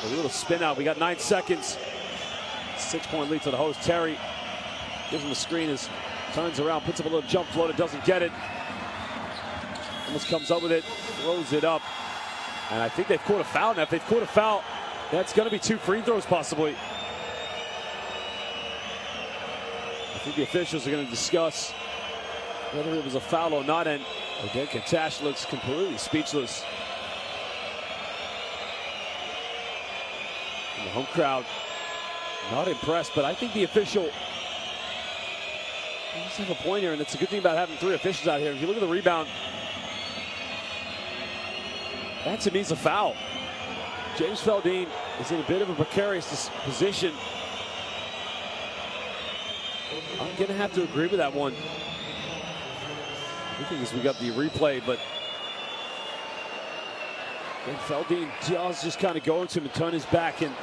Speaker 1: a little spin out. We got 9 seconds. 6-point lead to the host. Terry gives him the screen, turns around, puts up a little jump floater, doesn't get it. Almost comes up with it, throws it up. And I think they've caught a foul now. If they've caught a foul, that's going to be 2 free throws possibly. I think the officials are going to discuss whether it was a foul or not, and again, Katash looks completely speechless. And the home crowd not impressed, but I think the official does have a point here, and it's a good thing about having 3 officials out here. If you look at the rebound, that to me is a foul. James Feldin is in a bit of a precarious position. I'm going to have to agree with that one. The thing is, we got the replay, but then Feldin does just kind of go into him and turn his back, and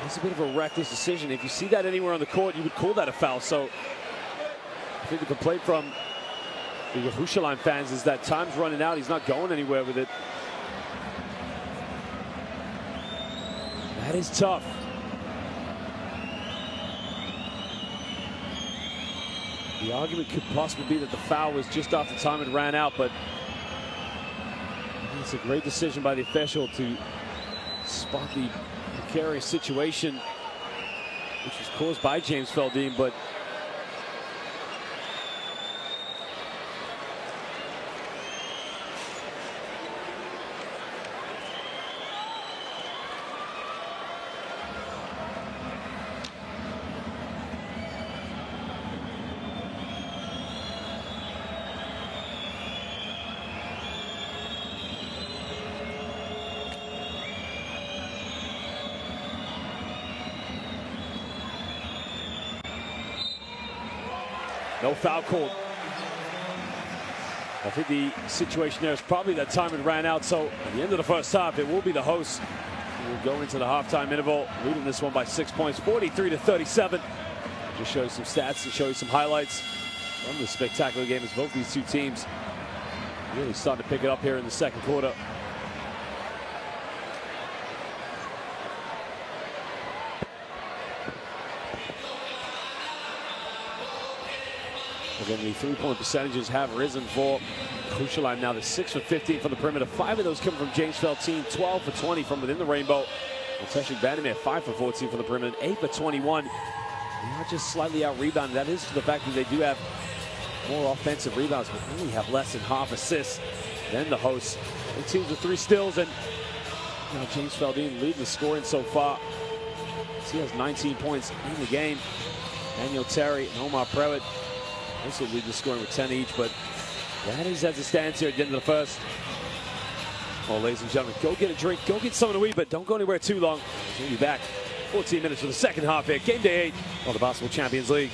Speaker 1: it's a bit of a reckless decision. If you see that anywhere on the court, you would call that a foul. So I think the complaint from the Yerushalayim fans is that time's running out. He's not going anywhere with it. That is tough. The argument could possibly be that the foul was just after time had ran out, but it's a great decision by the official to spot the precarious situation, which was caused by James Feldin, but no foul called. I think the situation there is probably that time had ran out. So at the end of the first half, it will be the hosts who will go into the halftime interval, leading this one by 6 points, 43-37. Just show you some stats and show you some highlights from the spectacular game as both these two teams really starting to pick it up here in the second quarter. Again, the three-point percentages have risen for Yerushalayim. Now they're 6 for 15 from the perimeter. 5 of those come from James Feldin, 12 for 20 from within the rainbow. And Teksüt Bandirma 5 for 14 from the perimeter, 8 for 21. They are just slightly out-rebounded. That is to the fact that they do have more offensive rebounds, but only have less than half assists than the hosts. Both teams with 3 steals, and James Feldin leading the scoring so far. He has 19 points in the game. Daniel Terry and Omar Prewitt also lead the scoring with 10 each, but that is as it stands here at the end of the first. Well, ladies and gentlemen, go get a drink, go get something to eat, but don't go anywhere too long. We'll be back 14 minutes for the second half here. Game day 8 on the Basketball Champions League.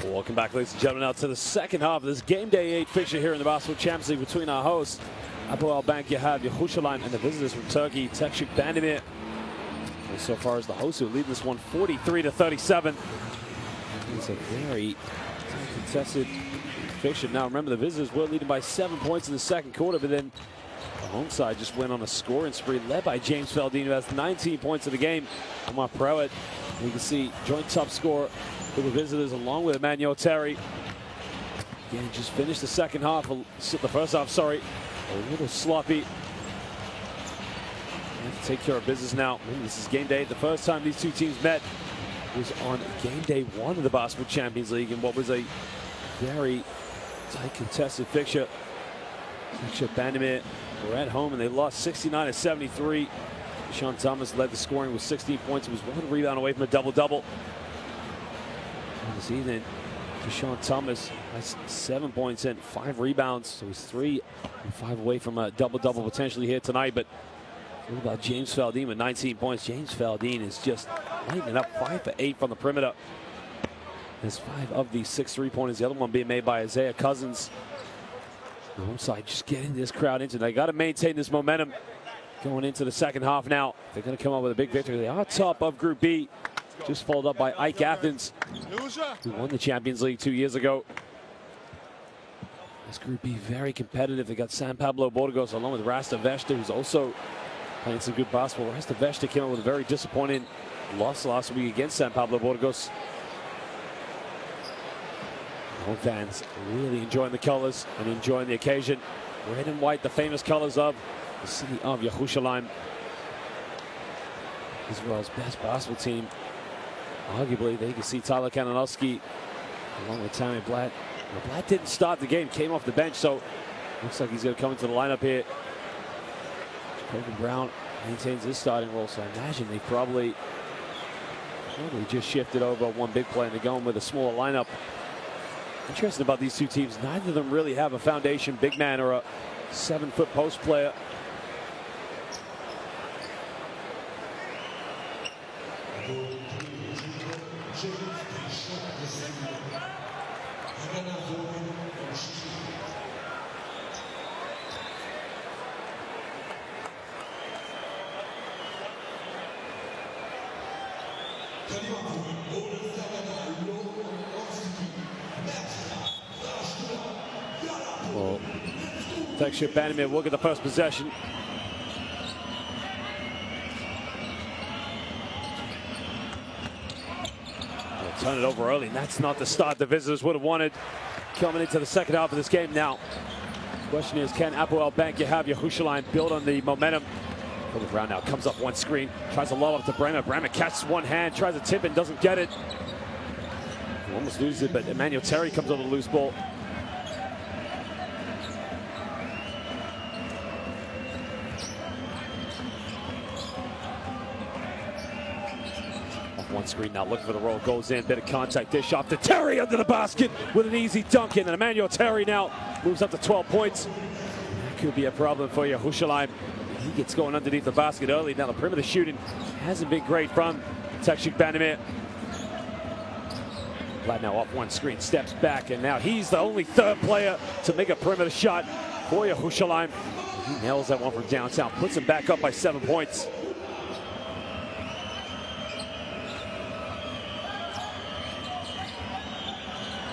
Speaker 1: Welcome back, ladies and gentlemen, now to the second half of this game day 8 fixture here in the Basketball Champions League between our hosts, Hapoel Yerushalayim, and the visitors from Turkey, Teksüt Bandirma. And so far as the hosts who lead this one 43-37. It's a very contested fixture. Now remember, the visitors were leading by 7 points in the second quarter, but then the home side just went on a scoring spree led by James Feldine, who has 19 points in the game. Omar Prowett, you can see joint top scorer for the visitors along with Emmanuel Terry. Again, just finished the second half, the first half, sorry, a little sloppy. They have to take care of business now. This is game day. The first time these two teams met was on game day 1 of the Basketball Champions League in what was a very tight contested fixture. Teksüt Bandirma were at home and they lost 69-73. Sean Thomas led the scoring with 16 points. He was 1 rebound away from a double-double. This evening, Sean Thomas has 7 points and 5 rebounds, so he's 3 and 5 away from a double-double potentially here tonight. But what about James Feldine with 19 points? James Feldine is just lighting up, 5 for 8 from the perimeter. There's 5 of these 6 3-pointers. The other one being made by Isaiah Cousins. The home side just getting this crowd into it. They got to maintain this momentum going into the second half now. They're going to come up with a big victory. They are top of Group B. Just followed up by Ike Athens, who won the Champions League 2 years ago. This Group B very competitive. They got San Pablo Burgos along with Rasta Vechta, who's also playing some good basketball. Rasta Vechta came out with a very disappointing loss last week against San Pablo Burgos. Home fans really enjoying the colors and enjoying the occasion. Red and white, the famous colors of the city of Yerushalayim. Israel's best basketball team. Arguably, they can see Tyler Kananowski along with Tammy Blatt. Now, Blatt didn't start the game, came off the bench, so looks like he's going to come into the lineup here. Jacob Brown maintains his starting role, so I imagine they probably just shifted over one big play and they're going with a smaller lineup. Interesting about these two teams, neither of them really have a foundation big man or a 7-foot post player. Well, Teksüt Bandirma will get the first possession. They'll turn it over early, and that's not the start the visitors would have wanted coming into the second half of this game. Now, the question is, can Hapoel Yerushalayim build on the momentum? Jacob Brown now comes up one screen, tries to lob up to Bremer. Bremer catches one hand, tries to tip and doesn't get it. He almost loses it, but Emmanuel Terry comes on the loose ball. One screen now, looking for the roll, goes in, bit of contact, dish off to Terry under the basket with an easy dunk in, and Emmanuel Terry now moves up to 12 points. That could be a problem for Yerushalayim. He gets going underneath the basket early. Now the perimeter shooting hasn't been great from Teksüt Bandirma. Blatt now off one screen, steps back, and now he's the only third player to make a perimeter shot for Yerushalayim. He nails that one from downtown, puts him back up by 7 points.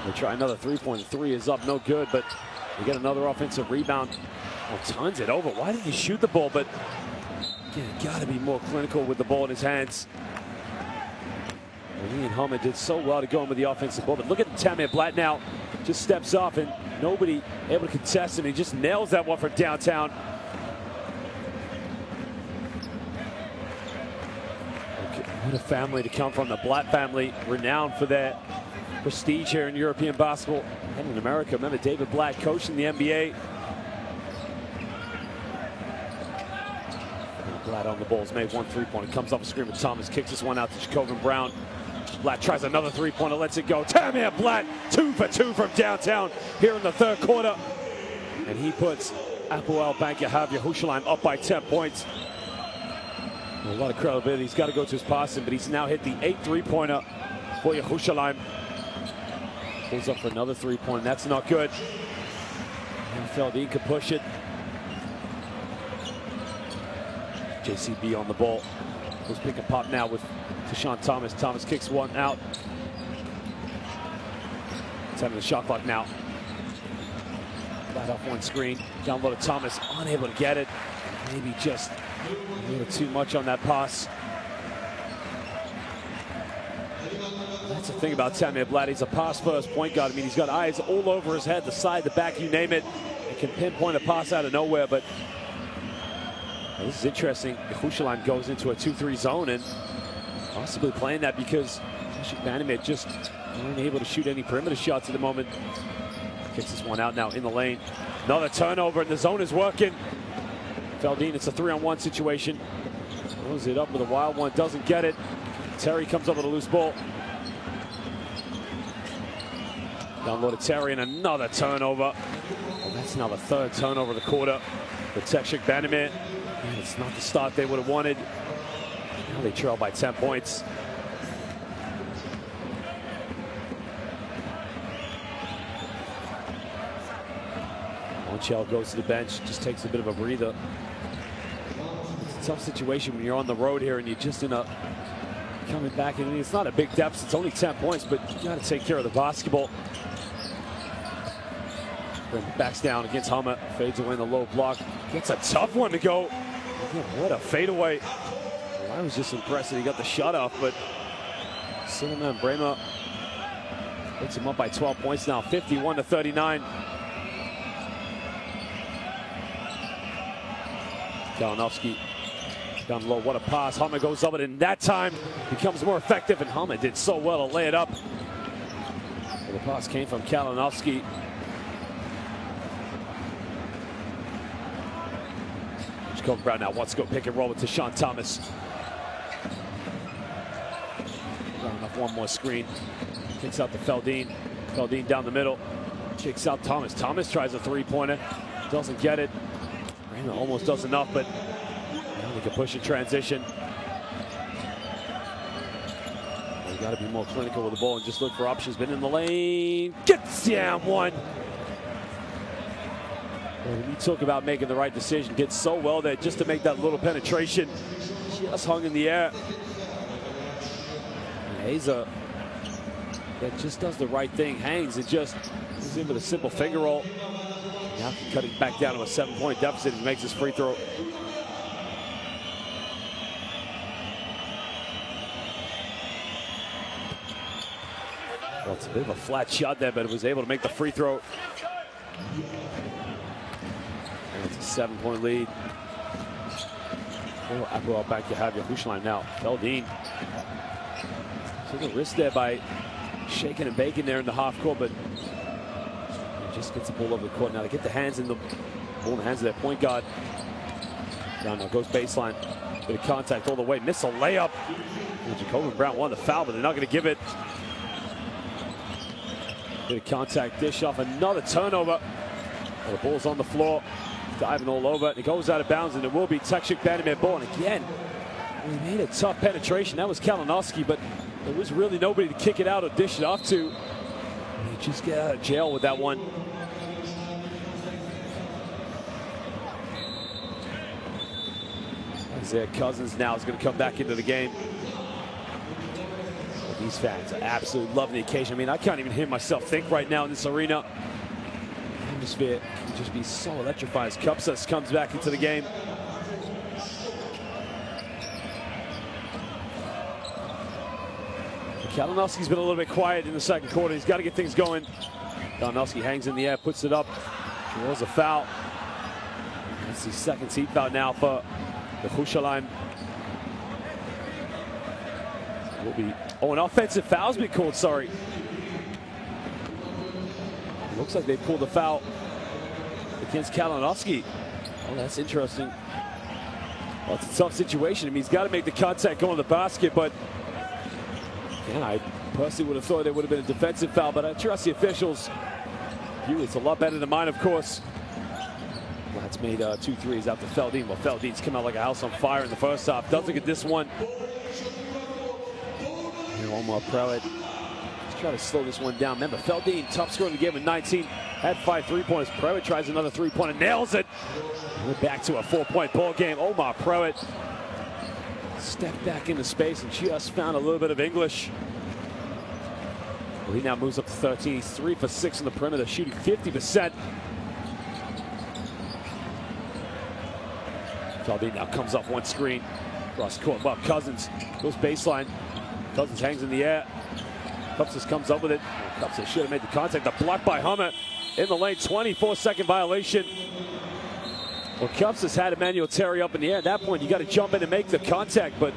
Speaker 1: They try another three-point. 3 is up, no good, but they get another offensive rebound. Well, turns it over. Why didn't he shoot the ball? But again, got to be more clinical with the ball in his hands. Ian Hummer did so well to go in with the offensive ball, but look at Tammy Blatt now. Just steps off and nobody able to contest him. He just nails that one from downtown. Okay, what a family to come from. The Blatt family, renowned for their prestige here in European basketball and in America. Remember David Blatt coaching the NBA. Blatt on the ball has made one three-pointer. Comes off a screen with Thomas, kicks this one out to Jacob Brown. Blatt tries another three-pointer, lets it go. Tammy Blatt, 2 for 2 from downtown here in the third quarter. And he puts Hapoel Yerushalayim up by 10 points. A lot of credibility. He's got to go to his passing, but he's now hit the 8th three-pointer for Yerushalayim. Pulls up for another three-point. That's not good. And Feldin could push it. JCB on the ball. Goes pick and pop now with Tashawn Thomas. Thomas kicks one out. 10 of the shot clock now. Right off one screen. Down low to Thomas. Unable to get it. Maybe just a little too much on that pass. That's the thing about Tamir Blatt. He's a pass-first point guard. I mean, he's got eyes all over his head, the side, the back, you name it. He can pinpoint a pass out of nowhere, but this is interesting. Yerushalayim goes into a 2-3 zone and possibly playing that because Teksüt Bandirma just weren't able to shoot any perimeter shots at the moment. Kicks this one out now in the lane. Another turnover and the zone is working. Feldin, it's a 3-on-1 situation. Throws it up with a wild one, doesn't get it. Terry comes up with a loose ball. Down low to Terry and another turnover. Well, that's now the third turnover of the quarter for Teksüt Bandirma. It's not the start they would have wanted. Now they trail by 10 points. Montiel goes to the bench, just takes a bit of a breather. It's a tough situation when you're on the road here and you're just in a coming back. And it's not a big deficit, it's only 10 points, but you got to take care of the basketball. Then backs down against Hummer, fades away in the low block. Gets a tough one to go. What a fadeaway. Well, I was just impressed that he got the shot off, but Suleiman Brema puts him up by 12 points now, 51-39. Kalinowski down low, what a pass. Hummer goes up, and that time becomes more effective, and Hummer did so well to lay it up. Well, the pass came from Kalinowski. Kobe Brown now wants to go pick and roll with Tashawn Thomas. Running up one more screen. Kicks out to Feldin. Feldin down the middle. Kicks out Thomas. Thomas tries a three-pointer. Doesn't get it. Brandon almost does enough, but now they can push in transition. Well, you got to be more clinical with the ball and just look for options. Been in the lane. Gets down one. When you talk about making the right decision, did so well there just to make that little penetration. Just hung in the air. And Haza, that just does the right thing, hangs and just is in with a simple finger roll. Now cutting back down to a 7-point deficit and makes his free throw. Well, it's a bit of a flat shot there, but it was able to make the free throw. It's a 7-point lead. Oh, Hapoel back to have Yerushalayim now. Feldin took a risk there by shaking and baking there in the half court, but he just gets the ball over the court. Now they get the hands in the ball in the hands of their point guard. Down now goes baseline. Bit of contact all the way. Miss a layup. And Jacoby Brown won the foul, but they're not going to give it. Bit of contact, dish off, another turnover. Well, the ball's on the floor. Diving all over it. It goes out of bounds, and it will be Teksüt Bandirma ball. And again, we made a tough penetration. That was Kalinowski, but there was really nobody to kick it out or dish it off to. And just get out of jail with that one. Isaiah Cousins now is going to come back into the game. Well, these fans are absolutely loving the occasion. I mean, I can't even hear myself think right now in this arena. Atmosphere can just be so electrifying as Cupsus comes back into the game. Kalinowski's been a little bit quiet in the second quarter. He's got to get things going. Kalinowski hangs in the air, puts it up, draws a foul. That's the second team foul now for the Yerushalayim. Will be an offensive foul's been called. Sorry. Looks like they pulled the foul against Kalinowski. Oh, that's interesting. Well, it's a tough situation. I mean, he's got to make the contact going to the basket, but again, I personally would have thought there would have been a defensive foul, but I trust the officials. It's a lot better than mine, of course. That's made 2 threes out to Feldin. Well, Feldin's come out like a house on fire in the first half. Doesn't get this one. And Omar Prelate try to slow this one down. Remember, Feldin, top scorer in the game with 19, had 5 3-pointers. Prewitt tries another 3-pointer, nails it. We're back to a 4-point ball game. Omar Prewitt stepped back into space and just found a little bit of English. Well, he now moves up to 13. He's 3 for 6 in the perimeter, shooting 50%. Feldin now comes up one screen. Cross court, well, Cousins goes baseline. Cousins hangs in the air. Cupsis comes up with it. Cupsis should have made the contact. The block by Hummer in the lane. 24-second violation. Well, Cupsis had Emmanuel Terry up in the air. At that point, you got to jump in and make the contact. But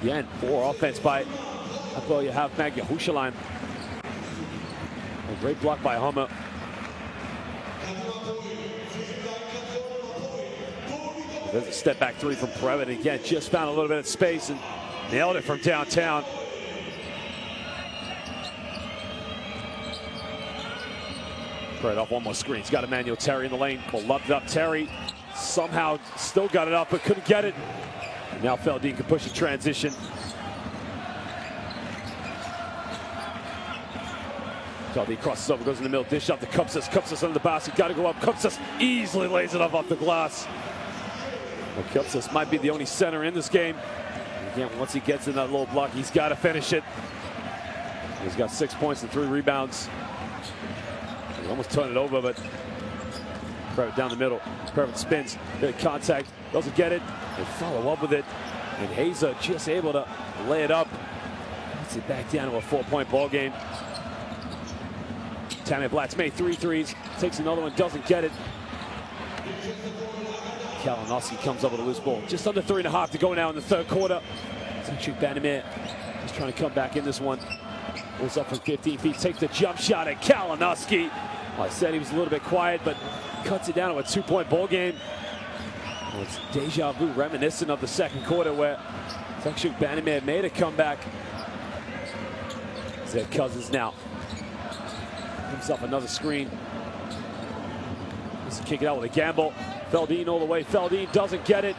Speaker 1: again, poor offense by Hapoel. You have Mag Yerushalayim. A great block by Hummer. There's a step back 3 from Prewitt. Again, just found a little bit of space and nailed it from downtown. Prewitt off one more screen. He's got Emmanuel Terry in the lane. Well, loved up Terry. Somehow still got it up, but couldn't get it. And now Feldin can push a transition. Feldin crosses over, goes in the middle, dish out to Cupsis. Cupsis under the basket, got to go up. Cupsis easily lays it up off the glass. Well, Cupsis might be the only center in this game. Again, once he gets in that little block, he's got to finish it. He's got 6 points and 3 rebounds. He almost turned it over, but Prewitt down the middle. Prewitt spins, good contact, doesn't get it. They follow up with it, and Hazer just able to lay it up. Gets it back down to a 4-point ball game. Tammy Blatt's made 3 threes, takes another one, doesn't get it. Kalinowski comes up with a loose ball. Just under 3.5 to go now in the third quarter. Teksüt Bandirma just trying to come back in this one. Pulls up from 15 feet, takes the jump shot at Kalinowski. I said he was a little bit quiet, but cuts it down to a 2-point ball game. Well, it's deja vu, reminiscent of the second quarter where Teksüt Bandirma made a comeback. Zed Cousins now comes up another screen. Just kick it out with a gamble. Feldin all the way. Feldin doesn't get it.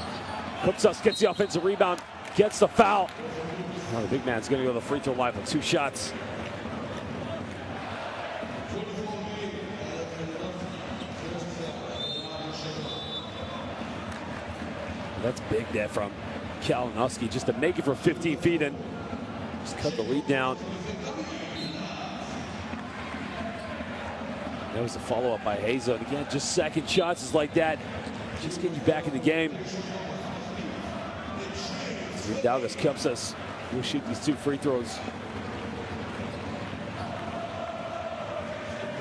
Speaker 1: Cupsis gets the offensive rebound, gets the foul. Now the big man's going to go to the free throw line for 2 shots. That's big there from Kalinowski, just to make it for 15 feet and just cut the lead down. There was a follow-up by Hazer. And again, just second shots is like that. Just getting you back in the game. Daugas Cupsis will shoot these 2 free throws.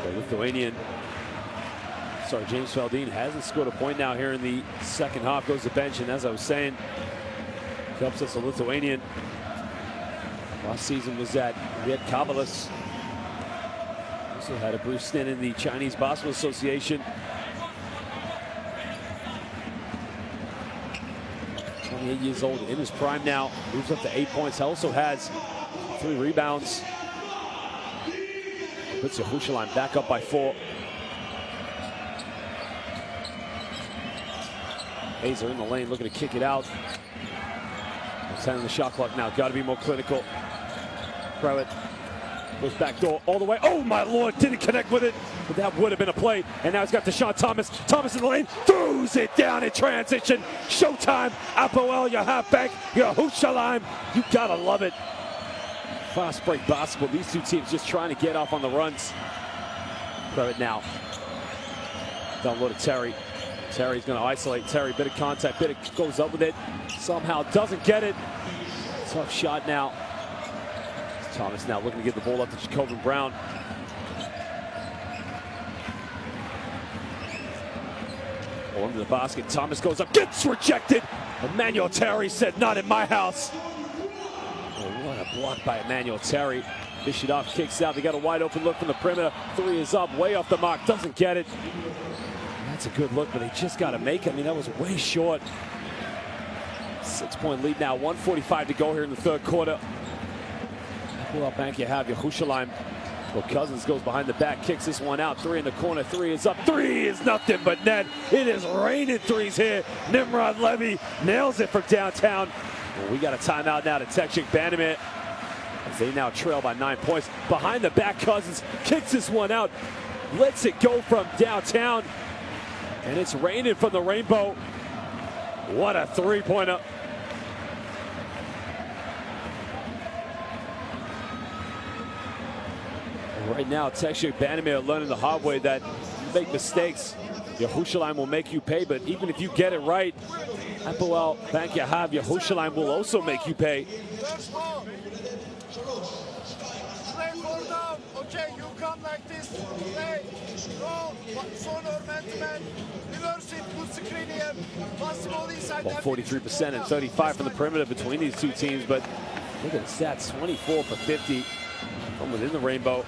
Speaker 1: The Lithuanian, James Feldin hasn't scored a point now here in the second half. Goes to bench, and as I was saying, Cupsis, a Lithuanian. Last season was at Riet Kavalis. Also had a brief stint in the Chinese Basketball Association. 28 years old, in his prime now. Moves up to 8 points. Also has 3 rebounds. Puts Yerushalayim back up by 4. Hazer in the lane, looking to kick it out. 10 on the shot clock now. Got to be more clinical. Prewitt goes back door all the way. Oh my Lord, didn't connect with it, but that would have been a play. And now he's got Deshaun Thomas. Thomas in the lane, throws it down in transition. Showtime. Hapoel, your halfback, Yerushalayim. You gotta love it. Fast break basketball. These 2 teams just trying to get off on the runs. Prewitt now. Down low to Terry. Terry's going to isolate Terry. Bit of contact. Goes up with it. Somehow doesn't get it. Tough shot now. Thomas now looking to get the ball up to Jacobin Brown. Ball under the basket. Thomas goes up. Gets rejected. Emmanuel Terry said, "Not in my house." Oh, what a block by Emmanuel Terry. Dish it off. Kicks out. They got a wide open look from the perimeter. 3 is up. Way off the mark. Doesn't get it. That's a good look, but they just got to make it. I mean, that was way short. 6-point lead now. 1:45 to go here in the third quarter. Pull up bank, you have Yerushalayim. Well, Cousins goes behind the back, kicks this one out. 3 in the corner. 3 is up. 3 is nothing but net. It is raining threes here. Nimrod Levy nails it from downtown. Well, we got a timeout now to Teksüt Bandirma. They now trail by 9 points. Behind the back, Cousins kicks this one out, lets it go from downtown, and it's raining from the rainbow. What a three-pointer. Right now, Teksüt Bandirma learning the hard way that you make mistakes, Yerushalayim will make you pay, but even if you get it right, Hapoel Yerushalayim will also make you pay.
Speaker 3: Okay, you come like this. Hey, go, sonor, man-to-man. Reverse it, good screen here. Possible inside.
Speaker 1: Well, 43% and 35% from the perimeter between these two teams, but look at the stats, 24 for 50 from within the rainbow.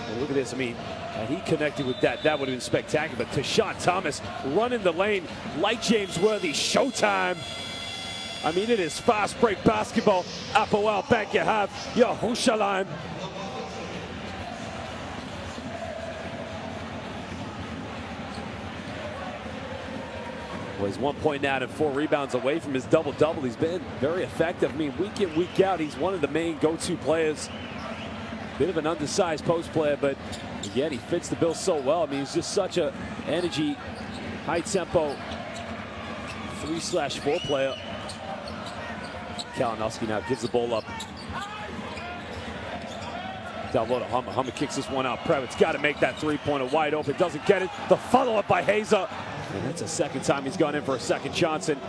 Speaker 1: And look at this, I mean, had he connected with that, that would have been spectacular. But Tashawn Thomas running the lane like James Worthy, showtime. I mean, it is fast break basketball. Hapoel Yerushalayim. Well, he's 1 point out and 4 rebounds away from his double-double. He's been very effective. I mean, week in, week out, he's one of the main go-to players. Bit of an undersized post player, but again, he fits the bill so well. I mean, he's just such a energy, high-tempo 3/4 player. Kalinowski now gives the ball up. Down low to Hummer. Hummer kicks this one out. Previtt's got to make that three-pointer wide open. Doesn't get it. The follow-up by Hazer. And that's the second time he's gone in for a second chance. And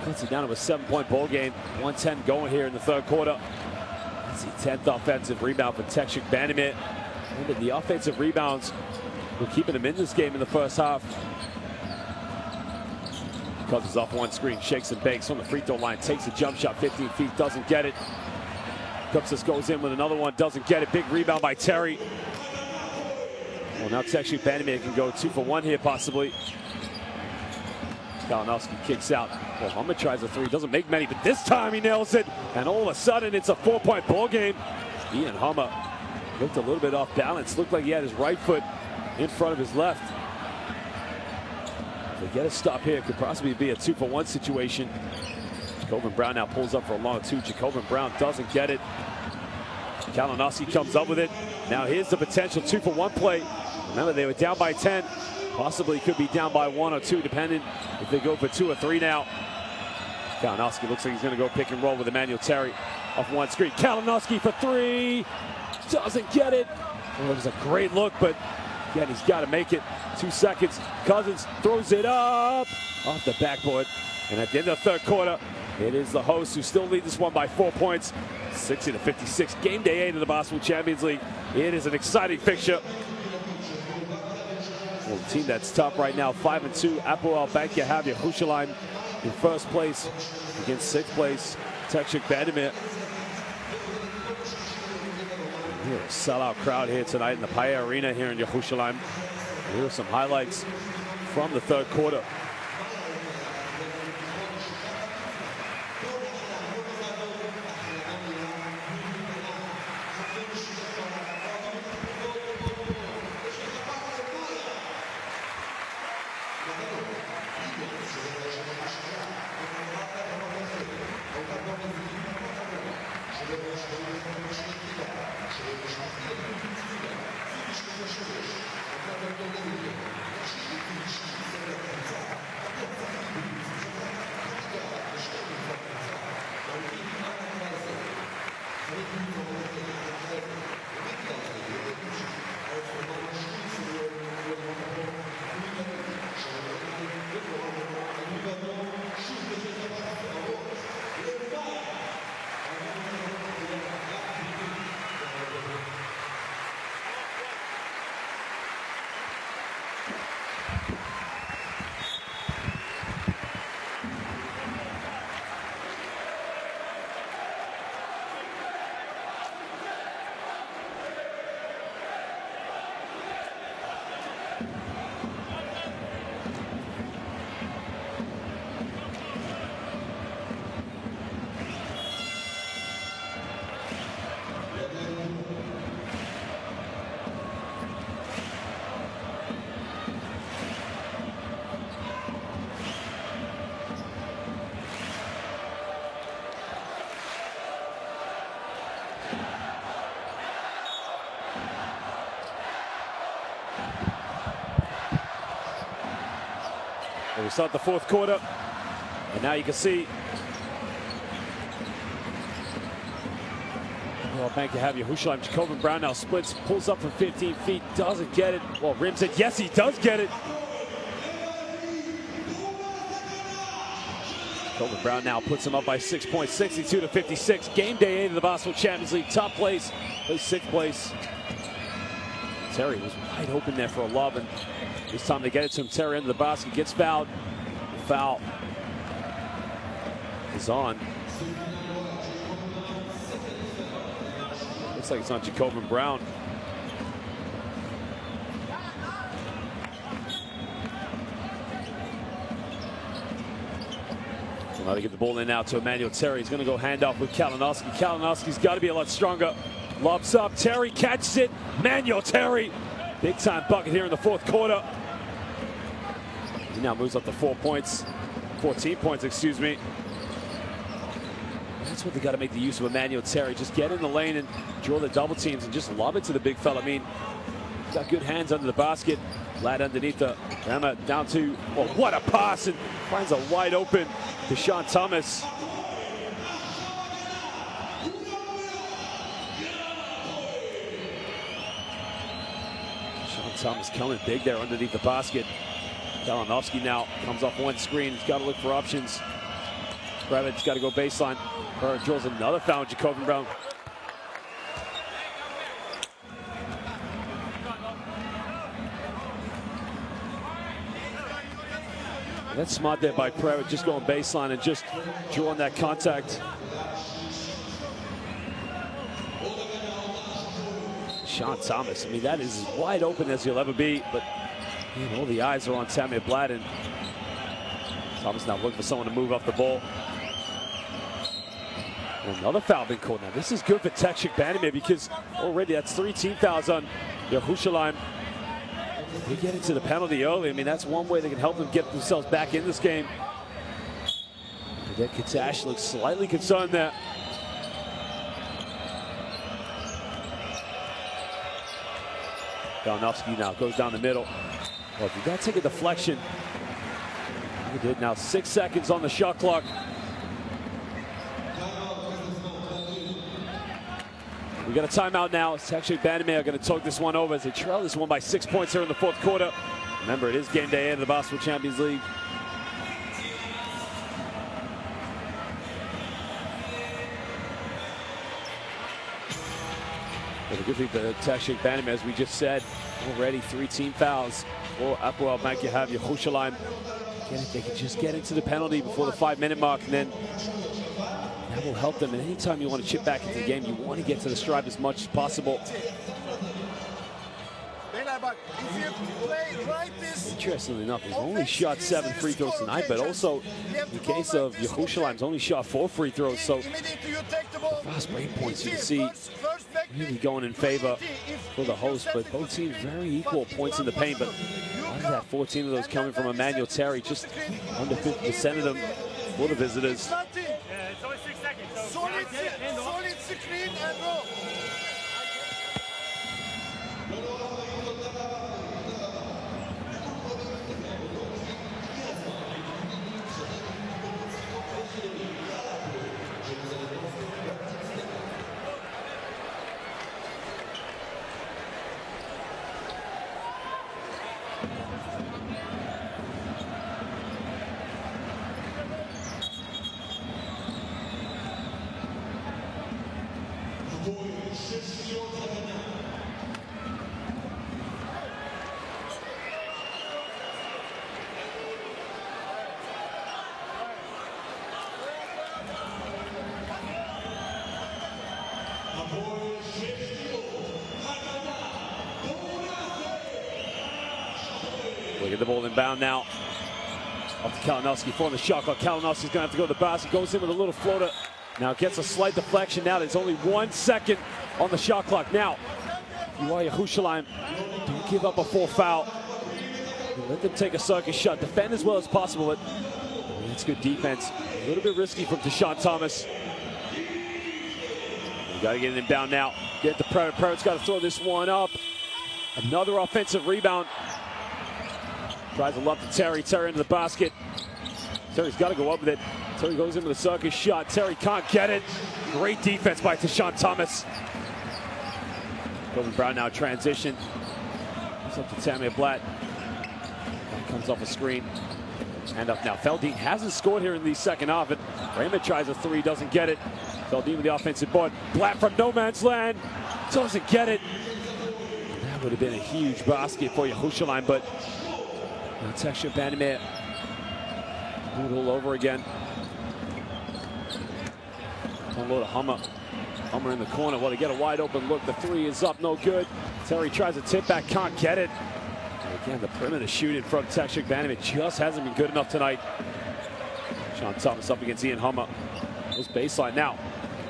Speaker 1: cuts it down to a 7-point ball game. 1:10 going here in the third quarter. That's the 10th offensive rebound for Teksüt Bandirma. And the offensive rebounds were keeping him in this game in the first half. Cousins off one screen, shakes and bakes on the free throw line, takes a jump shot 15 feet, doesn't get it. Cupsis goes in with another one, doesn't get it. Big rebound by Terry. Well, now Teksüt Bandirma can go 2 for 1 here, possibly. Kalinowski kicks out. Well, Hummer tries a 3, doesn't make many, but this time he nails it. And all of a sudden, it's a 4-point ball game. Ian Hummer looked a little bit off balance. Looked like he had his right foot in front of his left. If they get a stop here, it could possibly be a 2 for 1 situation. Jacobin Brown now pulls up for a long 2. Jacobin Brown doesn't get it. Kalinowski comes up with it. Now here's the potential 2 for 1 play. Remember, they were down by 10. Possibly could be down by 1 or 2, depending if they go for 2 or 3 now. Kalinowski looks like he's going to go pick and roll with Emmanuel Terry off one screen. Kalinowski for 3. Doesn't get it. Well, it was a great look, but again, he's got to make it. 2 seconds. Cousins throws it up off the backboard. And at the end of the third quarter, it is the hosts who still lead this one by 4 points. 60-56. Game day 8 of the Basketball Champions League. It is an exciting fixture. Well, the team that's top right now, 5-2. Hapoel Yerushalayim in first place against 6th place Teksüt Bandirma. Here, a sellout crowd here tonight in the Paya Arena here in Yerushalayim. Here are some highlights from the third quarter. we start the fourth quarter, and now you can see. Well, thank you, have you. Hushalim, Jacobin Brown now splits, pulls up from 15 feet, doesn't get it. Well, rims it. Yes, he does get it. Jacobin Brown now puts him up by 6 points, 62-56. Game day 8 of the Basketball Champions League. Top place, sixth place. Terry was wide open there for a lob, and this time they get it to him. Terry into the basket, gets fouled. The foul is on. Looks like it's on Jacobin Brown. So now they get the ball in now to Emmanuel Terry. He's going to go handoff with Kalinowski. Kalinowski's got to be a lot stronger. Lobs up. Terry catches it. Emmanuel Terry. Big time bucket here in the fourth quarter. He now moves up to 4 points. 14 points, excuse me. That's what they got to make the use of Emmanuel Terry. Just get in the lane and draw the double teams and just lob it to the big fella. I mean, he's got good hands under the basket. Lad underneath the hammer down to, well, what a pass, and finds a wide open Sean Thomas. Sean Thomas coming big there underneath the basket. Kalinowski now comes off one screen. He's got to look for options. Kravitz got to go baseline. Burr draws another foul on Jacobin Brown. That's smart there by Kravitz, just going baseline and just drawing that contact. Sean Thomas, I mean, that is as wide open as he'll ever be, but you know, all the eyes are on Tamir Bladden. Thomas now looking for someone to move off the ball. Another foul been called. Now this is good for Teksüt Bandirma because already that's 3 team fouls on Yerushalayim. They get into the penalty early. I mean, that's one way they can help them get themselves back in this game. Cadet Katash looks slightly concerned there. Kalinowski now goes down the middle. Well, did that take a deflection? He did. Now 6 seconds on the shot clock. We got a timeout now. Teksüt Bandirma are going to talk this one over as they trail this one by 6 points here in the fourth quarter. Remember, it is game day 8 of the Basketball Champions League. But the good thing for Teksüt Bandirma, as we just said, already 3 team fouls for Hapoel Yerushalayim. Again, if they can just get into the penalty before the 5-minute mark, and then that will help them. And anytime you want to chip back into the game, you want to get to the stripe as much as possible. Interestingly enough, he's only shot 7 free throws tonight, but also in the case of Yerushalayim, he's only shot 4 free throws. So the fast break points you can see really going in favor for the host, but both teams very equal points in the paint. But out of that, 14 of those coming from Emmanuel Terry, just under 50% of them for the visitors.
Speaker 3: It's only 6 seconds. Solid screen and roll.
Speaker 1: Look at the ball inbound now. Off to Kalinowski for the shot clock. Kalinowski's going to have to go to the basket. Goes in with a little floater. Now gets a slight deflection. Now there's only 1 second on the shot clock. Now, you are Yerushalayim. Don't give up a 4 foul. Let them take a circus shot. Defend as well as possible. But that's good defense. A little bit risky from Sean Thomas. You got to get it inbound now. Get the Prevett. Prevett's got to throw this one up. Another offensive rebound. Tries a love to Terry. Terry into the basket. Terry's got to go up with it. Terry goes into the circus shot. Terry can't get it. Great defense by Teksüt Thomas. Kobe Brown now transition. It's up to Tamir Blatt. Comes off a screen. And up now. Feldin hasn't scored here in the second half. And Raymond tries a three, doesn't get it. Feldin with the offensive board. Blatt from no man's land. Doesn't get it. That would have been a huge basket for Yerushalayim, but Teksüt Bandirma do it all over again. Unload a Hummer. Hummer in the corner. Well, to get a wide open look. The three is up, no good. Terry tries a tip back, can't get it. And again, the perimeter shooting from Teksüt Bandirma just hasn't been good enough tonight. Teksüt Thomas up against Ian Hummer. Goes baseline now.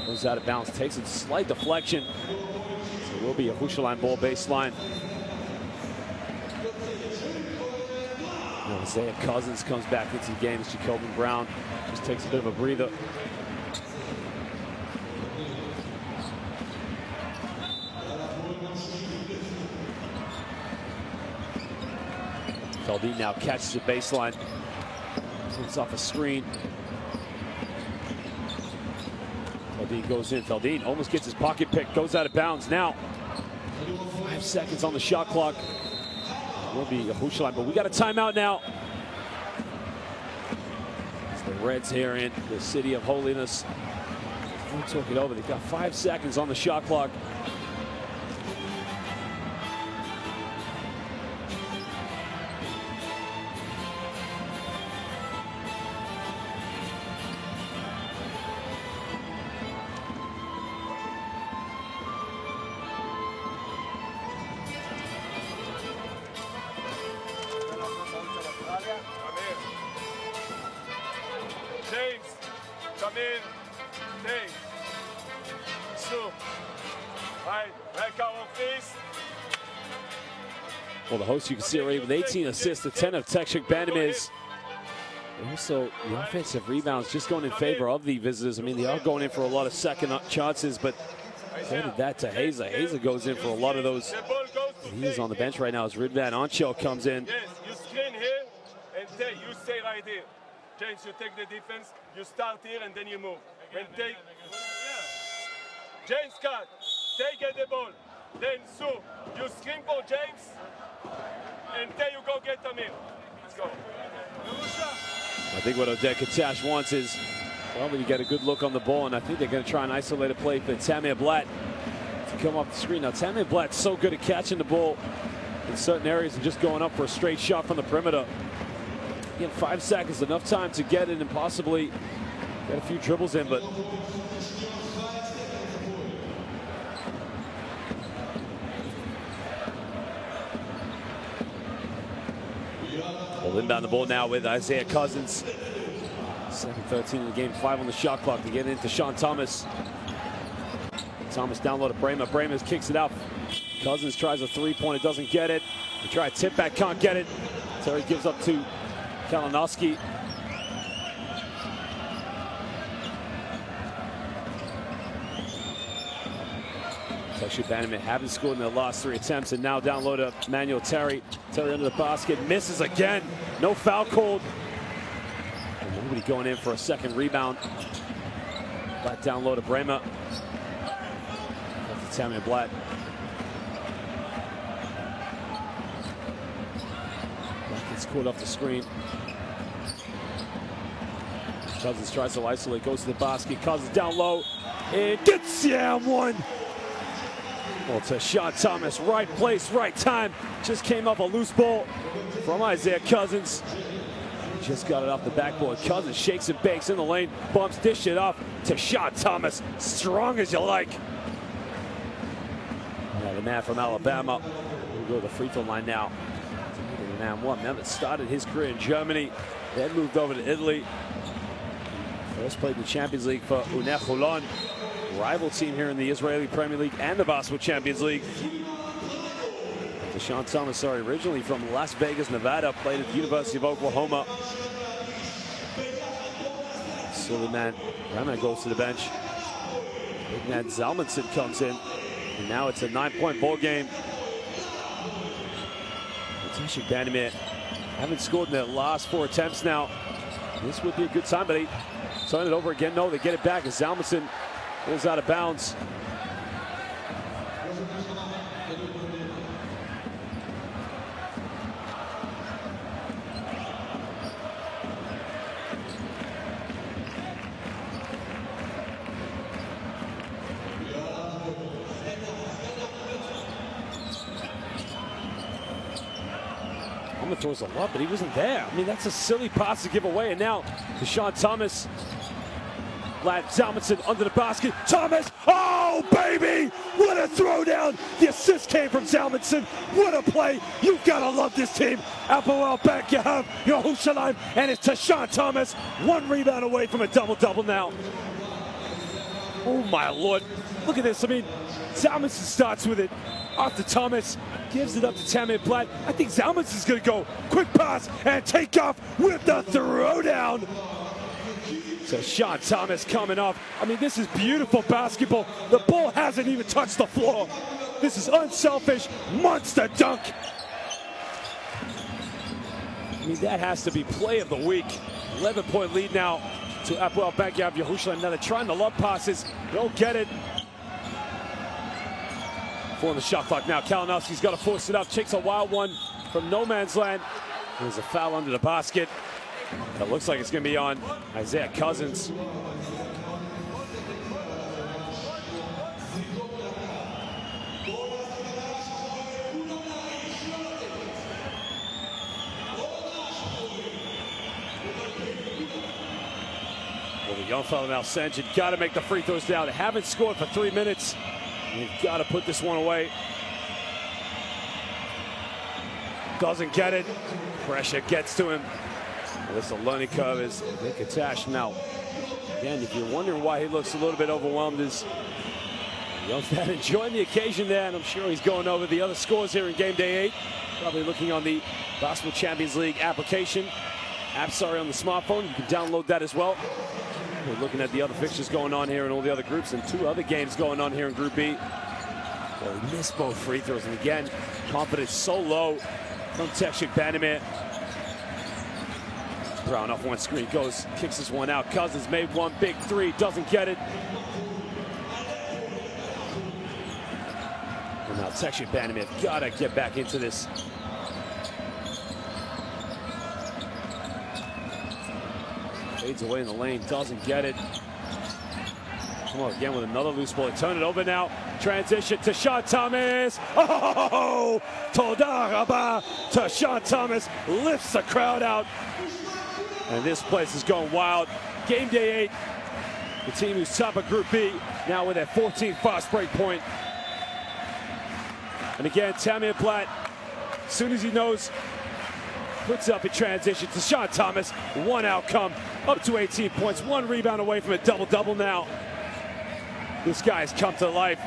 Speaker 1: Goes out of bounds, takes a slight deflection. So it will be a Yerushalayim ball baseline. Now Isaiah Cousins comes back into the game as Jacobin Brown just takes a bit of a breather. Feldin now catches the baseline. Comes off a screen. Feldin goes in. Feldin almost gets his pocket pick. Goes out of bounds. Now 5 seconds on the shot clock. It will be Yerushalayim, but we got a timeout now. It's the Reds here in the city of holiness. They took it over. They've got 5 seconds on the shot clock.
Speaker 2: James, come in. Stay. So, right, back out of this.
Speaker 1: Well, the host, you can see already with 18 assists to 10 of Teksüt Bandirma's. Also, the offensive rebounds just going in favor of the visitors. I mean, they are going in for a lot of second chances, but so did that to Haza. Haza goes in for a lot of those. He is on the bench right now as Ridvan Anchel comes in.
Speaker 2: Yes, you screen here and you stay right here. James, you take the defense, you start here and then you move. And take. James cut, take the ball. Then Sue, you screen for James and then you go get them in. Let's go.
Speaker 1: I think what Oded Katash wants is probably to get a good look on the ball, and I think they're going to try an isolated play for Tamir Blatt to come off the screen. Now, Tamir Blatt's so good at catching the ball in certain areas and just going up for a straight shot from the perimeter. Again, 5 seconds, enough time to get it and possibly get a few dribbles in, but we'll inbound the ball now with Isaiah Cousins. 7:13 in the game, 5 on the shot clock to get into Teksüt Thomas. Thomas down low to Brema. Brema kicks it out. Cousins tries a three-pointer, doesn't get it. They try a tip back, can't get it. Terry gives up to Kalinowski. Teksüt Bandirma haven't scored in their last 3 attempts, and now down low to Manuel Terry. Terry under the basket, misses again. No foul called. And nobody going in for a second rebound. Blatt down low to Brema. That's to Tamir Blatt. Blatt gets caught off the screen. Cousins tries to isolate, goes to the basket. Cousins down low and gets one. Well, Teksüt Thomas, right place, right time. Just came up a loose ball from Isaiah Cousins. Just got it off the backboard. Cousins shakes and bakes in the lane, bumps, dish it off. Teksüt Thomas, strong as you like. Now the man from Alabama will go to the free throw line now. The man that started his career in Germany, then moved over to Italy. First played in the Champions League for Unech Holon, rival team here in the Israeli Premier League and the Basketball Champions League. Teksüt Thomas, originally from Las Vegas, Nevada, played at the University of Oklahoma. Suleiman Rama goes to the bench. Ignat Zalmanson comes in, and now it's a 9-point ball game. Teksüt Bandirma Haven't scored in their last 4 attempts now. This would be a good time, but they turn it over again. No, they get it back as Zalmanson pulls out of bounds. Throws a lot, but he wasn't there. I mean, that's a silly pass to give away. And now, Deshaun Thomas. Vlad Zalmanson under the basket. Thomas! Oh, baby! What a throwdown! The assist came from Zalmanson. What a play! You've got to love this team. Hapoel back, you have Yerushalayim, and it's Deshaun Thomas. 1 rebound away from a double-double now. Oh, my Lord. Look at this. I mean, Zalmanson starts with it. After Thomas gives it up to Tamir Blatt. I think Zalmanson's going to go quick pass and take off with the throwdown. So Sean Thomas coming off. I mean, this is beautiful basketball. The ball hasn't even touched the floor. This is unselfish monster dunk. I mean, that has to be play of the week. 11-point lead now to Hapoel Backyard Yerushalayim. Now they're trying the love passes. Don't get it. 4 on the shot clock now. Kalinowski's got to force it up. Takes a wild one from no man's land. There's a foul under the basket. It looks like it's going to be on Isaiah Cousins. Well, the young fellow now, Senj, you've got to make the free throws down. They haven't scored for 3 minutes. You've got to put this one away. Doesn't get it. Pressure gets to him. This the learning curve is Nick Atash. Now, again, if you're wondering why he looks a little bit overwhelmed, is young fan enjoying the occasion there, and I'm sure he's going over the other scores here in game day 8. Probably looking on the Basketball Champions League application. On the smartphone. You can download that as well. We're looking at the other fixtures going on here in all the other groups, and 2 other games going on here in Group B. Well, he missed both free throws, and again, confidence so low from Teksüt Bandirma. Brown off one screen, goes, kicks this one out. Cousins made one big 3, doesn't get it. And now Teksüt Bandirma gotta get back into this. Fades away in the lane, doesn't get it. Come on, again with another loose ball. Turn it over now. Transition to Sean Thomas. Oh, Toda Rabah. Sean Thomas lifts the crowd out. And this place is going wild. Game day 8. The team who's top of Group B now with their 14th fast break point. And again, Tamir Blatt, as soon as he knows, puts up a transition to Sean Thomas. 1 outcome, up to 18 points. 1 rebound away from a double-double now. This guy's come to life.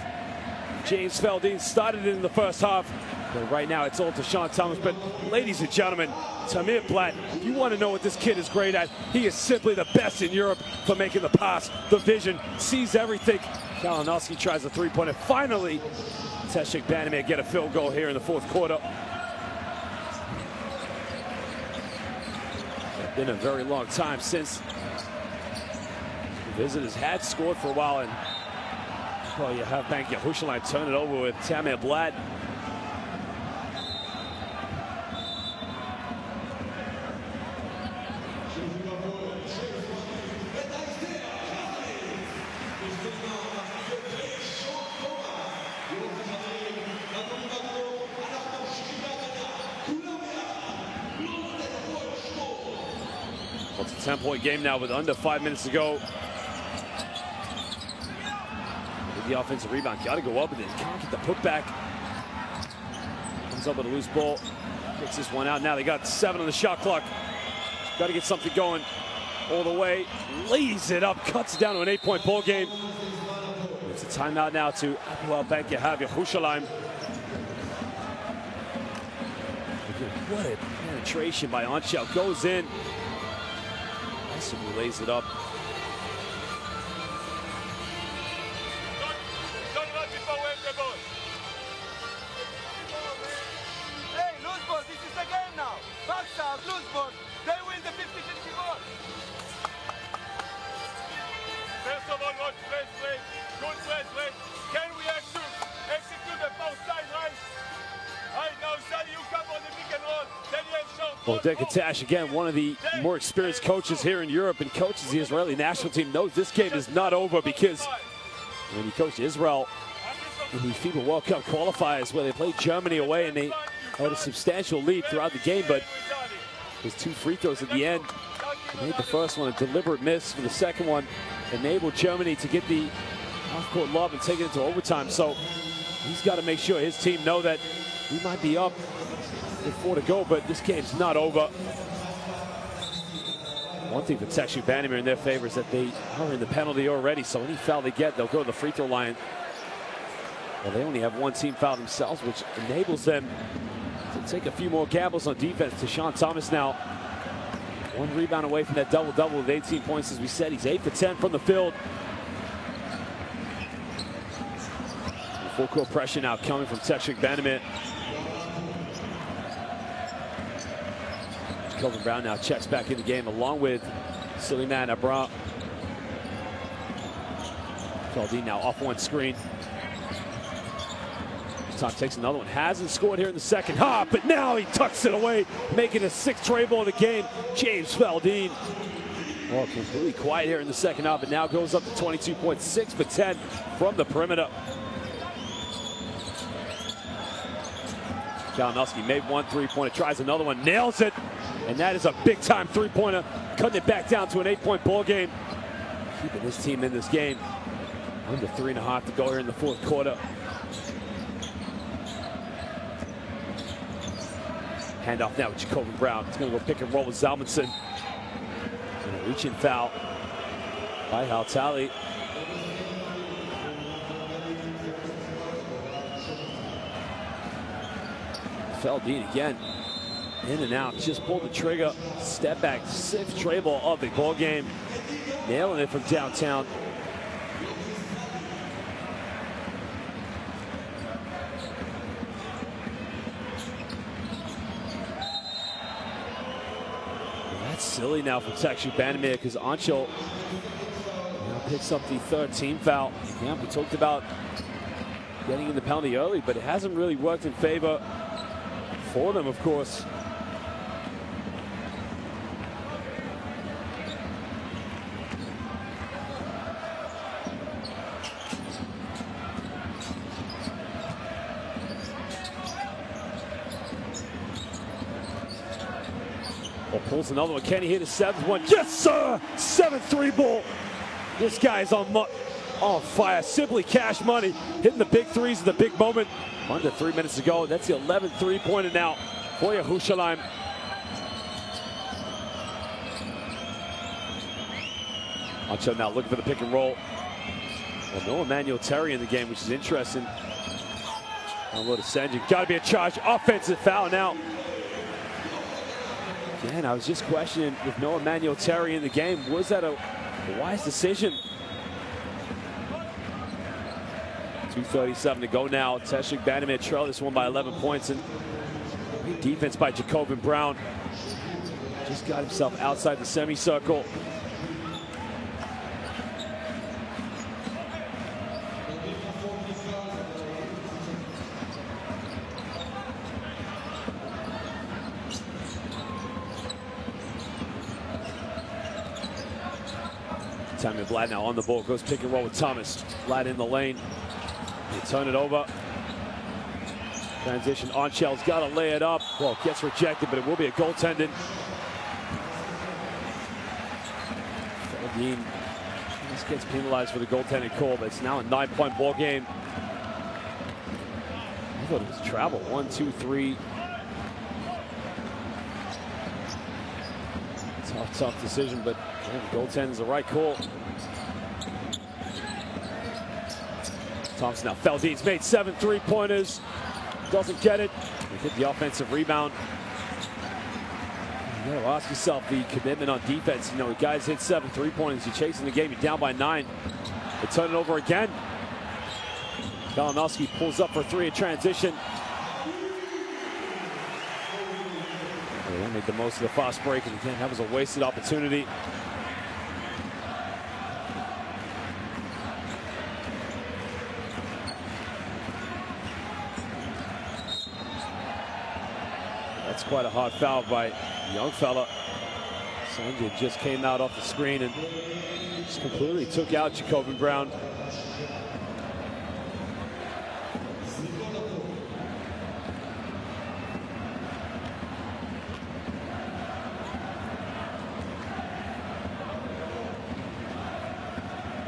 Speaker 1: James Feldine started it in the first half, but right now it's all to Sean Thomas. But ladies and gentlemen, Tamir Blatt, if you want to know what this kid is great at, he is simply the best in Europe for making the pass, the vision, sees everything. Kalinowski tries a 3-pointer. Finally, Teksüt Bandirma get a field goal here in the 4th quarter. It's been a very long time since the visitors had scored for a while, and well, you have Bank Yerushalayim turn it over with Tamir Blatt. Well, it's a 10-point game now with under 5 minutes to go. The offensive rebound, got to go up with it. Can't get the putback. Comes up with a loose ball. Kicks this one out. Now they got 7 on the shot clock. Got to get something going all the way. Lays it up, cuts it down to an 8-point ball game. It's a timeout now to Hapoel Yerushalayim. What a penetration by Anshel. Goes in. Massively lays it up.
Speaker 3: Hey, loose ball, this is the game now. Box out,
Speaker 1: Well, Teksüt, again, one of the more experienced coaches here in Europe and coaches the Israeli national team, knows this game is not over, because when he coached Israel in the FIBA World Cup qualifiers where they played Germany away and they had a substantial lead throughout the game, but there's 2 free throws at the end. He made the first one a deliberate miss, for the second one enabled Germany to get the off-court lob and take it into overtime. So he's got to make sure his team know that we might be up with 4 to go, but this game's not over. One thing for Teksüt Bandirma in their favor is that they are in the penalty already, so any foul they get, they'll go to the free throw line. Well, they only have 1 team foul themselves, which enables them to take a few more gambles on defense. Sean Thomas now 1 rebound away from that double-double with 18 points. As we said, he's 8 for 10 from the field. Full court pressure now coming from Teksüt Bandirma. Kelvin Brown now checks back in the game along with Suleiman Abra. Feldin now off 1 screen. Tom takes another one. Hasn't scored here in the second half, but now he tucks it away, making a 6th tray ball of the game. James Feldin. Well, completely quiet here in the second half, but now goes up to 22 points, 6 for 10 from the perimeter. Kalinowski made 1 3-pointer, tries another one, nails it, and that is a big-time 3-pointer, cutting it back down to an 8-point ball game. Keeping this team in this game. Under 3.5 to go here in the 4th quarter. Handoff now with Jacoby Brown. He's going to go pick and roll with Zalmanson. And a reach-in foul by Hapoel. Feldin again, in and out, just pulled the trigger, step back, 6th tray ball of the ball game, nailing it from downtown. That's silly now from Teksüt Bandirma, because Ancho now picks up the 3rd team foul. Yeah, we talked about getting in the penalty early, but it hasn't really worked in favor for them, of course. Well, pulls another one. Can he hit a 7th one? Yes, sir! 7th 3-ball. This guy's on fire. Simply cash money. Hitting the big 3s at the big moment. Under 3 minutes to go. That's the 11th 3-pointer now for Yerushalayim. Ancho now looking for the pick and roll. Well, no Emmanuel Terry in the game, which is interesting. Download to Senji. Got to be a charge. Offensive foul now. Again, I was just questioning with no Emmanuel Terry in the game. Was that a wise decision? 2:37 to go now. Teksüt Bandirma trail this one by 11 points. And great defense by Jacoby Brown. Just got himself outside the semicircle. Tammy Vlad now on the ball, goes pick and roll with Thomas. Vlad in the lane. They turn it over. Transition, Ancel's got to lay it up. Well, gets rejected, but it will be a goaltending. Feldin just gets penalized for the goaltending call, but it's now a 9-point ball game. I thought it was travel. 1, 2, 3. Tough decision, but goaltending is the right call. Thompson now. Feldin's made 7 3-pointers. Doesn't get it. He hit the offensive rebound. You gotta ask yourself the commitment on defense. You know, guys hit 7 3-pointers. You're chasing the game. You're down by 9. They turn it over again. Kalinowski pulls up for 3 in transition. They made the most of the fast break, and again, that was a wasted opportunity. That's quite a hard foul by Young fella. Sanjay just came out off the screen and just completely took out Jacoby Brown.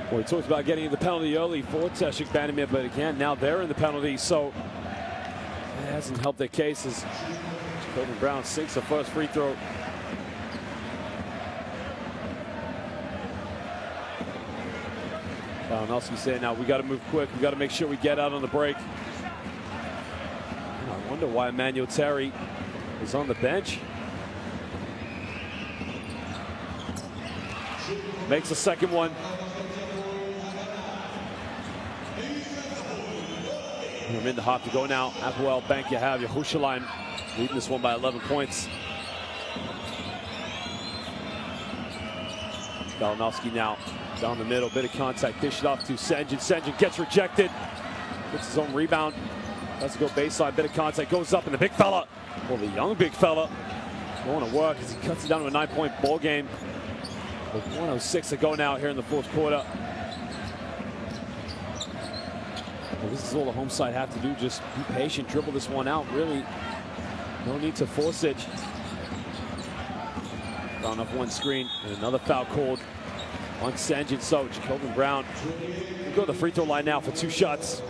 Speaker 1: Well, he talks about getting the penalty early for Teksüt Bandirma, but again, now they're in the penalty, so it hasn't helped their case as Jacoby Brown sinks the first free throw. Valinowski saying now we got to move quick. We got to make sure we get out on the break. And I wonder why Emmanuel Terry is on the bench. Makes the second one. We're in the half to go now. Hapoel Bank Yahav Yerushalayim leading this one by 11 points. Valinowski now down the middle, bit of contact, dish it off to Senjin. Senjin gets rejected, gets his own rebound, has to go baseline, bit of contact, goes up, and the big fella, well, the young big fella, going to work as he cuts it down to a 9-point ball game. With 1:06 to go now here in the fourth quarter. Well, this is all the home side have to do, just be patient, dribble this one out, really. No need to force it. Brown off one screen, and another foul called on Sanjin. So Jacoby Brown will go to the free throw line now for 2 shots.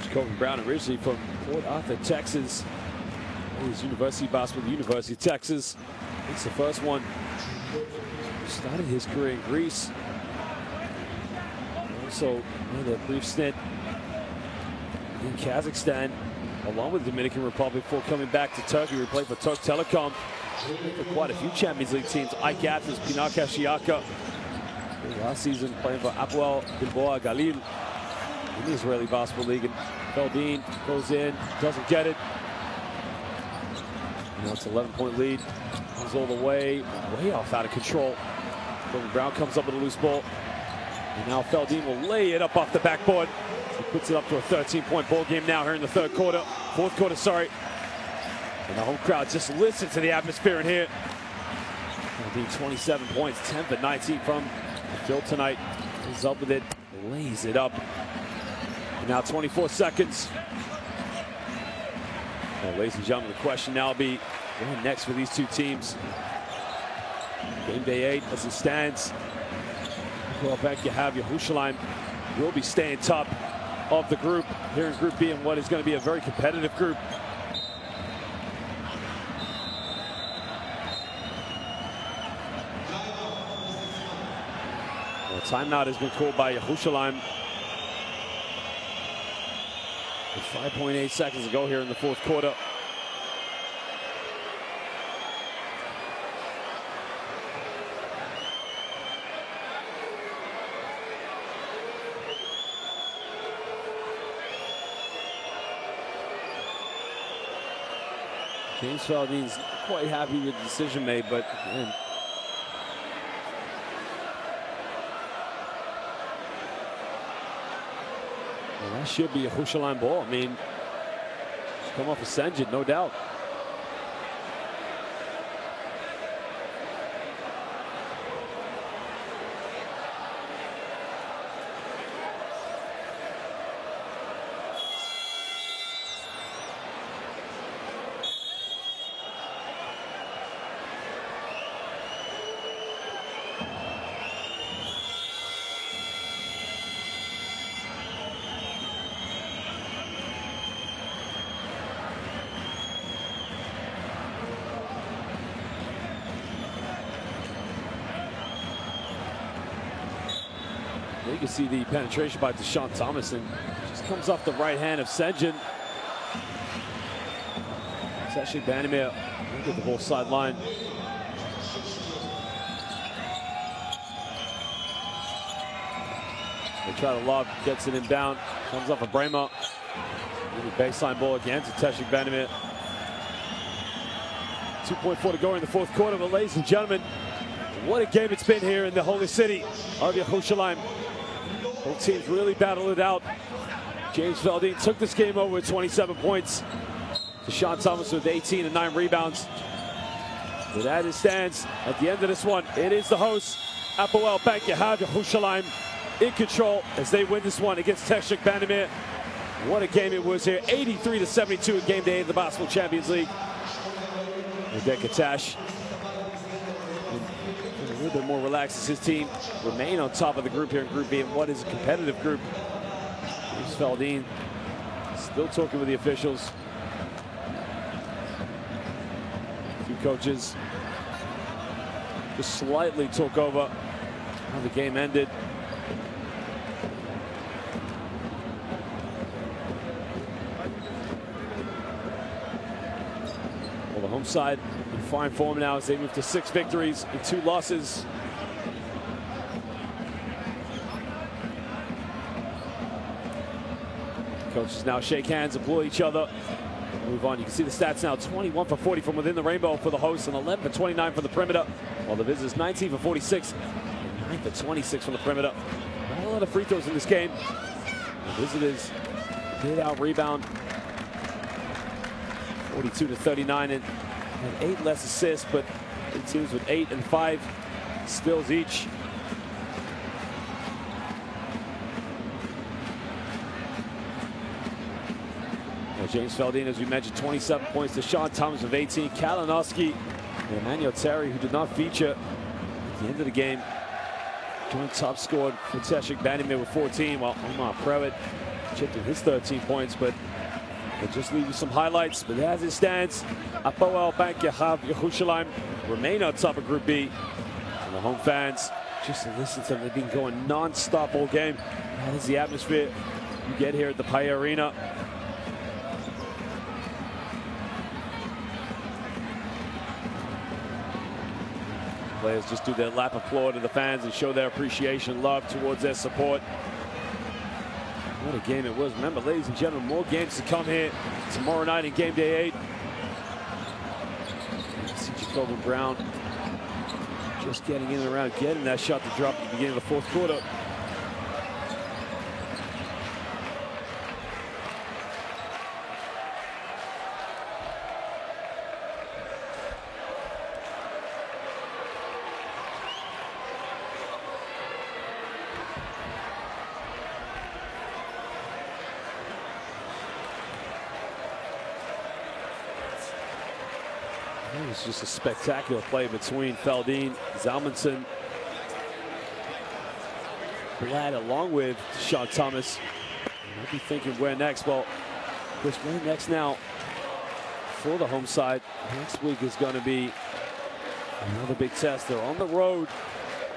Speaker 1: Jacoby Brown originally from Port Arthur, Texas. He's University basketball, the University of Texas. It's the first one. Started his career in Greece. Also made a brief stint in Kazakhstan, along with the Dominican Republic, before coming back to Turkey. He played for Turk Telecom. For quite a few Champions League teams. Ike Athens, Pinar Kashiaka. Last season playing for Hapoel Gilboa Galil in the Israeli Basketball League. And Feldin goes in, doesn't get it. Now it's an 11-point lead. Goes all the way off out of control. Jacoby Brown comes up with a loose ball. And now Feldin will lay it up off the backboard. He puts it up to a 13-point ball game now here in the fourth quarter, sorry. And the home crowd just listens to the atmosphere in here. Feldin 27 points, 10 for 19 from the field tonight. He's up with it, lays it up. And now 24 seconds. Well, ladies and gentlemen, the question now will be what next for these two teams. Game day 8 as it stands. Well, back you have Yerushalayim will be staying top of the group here in Group B in what is going to be a very competitive group. Well, timeout has been called by Yerushalayim. With 5.8 seconds to go here in the fourth quarter. James Feldin's quite happy with the decision made, but again, well, that should be a Yerushalayim ball. I mean, it's come off a Senjin, no doubt. You can see the penetration by Deshaun Thomas, and just comes off the right hand of Senjin. Teksüt Bandirma look at the whole sideline. They try to lob, gets it inbound, comes off a Brema. Baseline ball again to Teksüt Bandirma. 2.4 to go in the fourth quarter, but ladies and gentlemen, What a game it's been here in the holy city of Yerushalayim. Both teams really battled it out. James Veldin took this game over with 27 points. Deshaun Thomas with 18 and 9 rebounds. But as it stands, at the end of this one, it is the host, Hapoel Yerushalayim, in control as they win this one against Teksüt Bandirma. What a game it was here, 83-72 in game day of the Basketball Champions League. Rebecca Tash, a little bit more relaxed as his team remain on top of the group here in Group B, and what is a competitive group. James Veldin still talking with the officials. Two coaches just slightly took over how the game ended. Well, the home side in fine form now as they move to 6 victories and 2 losses. Coaches now shake hands, applaud each other, move on. You can see the stats now: 21 for 40 from within the rainbow for the hosts, and 11 for 29 from the perimeter, while the visitors 19 for 46 and 9 for 26 from the perimeter. Not a lot of free throws in this game. The visitors did out rebound 42-39 and had 8 less assists, but the teams with 8 and 5 steals each. Well, James Veldin, as we mentioned, 27 points. Deshaun Thomas with 18. Kalinowski and Emmanuel Terry, who did not feature at the end of the game, joined top scored for Teksüt Bandirma with 14, while Omar Prewitt chipped in his 13 points, but we'll just leave you some highlights. But as it stands, Hapoel Yerushalayim remain on top of Group B. And the home fans, just to listen to them, they've been going non-stop all game. That is the atmosphere you get here at the Paya Arena. Players just do their lap applaud to the fans and show their appreciation and love towards their support. What a game it was. Remember, ladies and gentlemen, more games to come here tomorrow night in game day 8. You can see Jacoby Brown just getting in and around, getting that shot to drop at the beginning of the 4th quarter. It was just a spectacular play between Veldin, Zalmanson, Brad, along with Deshaun Thomas. Might be thinking, where next? Well, of course, where next now for the home side? Next week is going to be another big test. They're on the road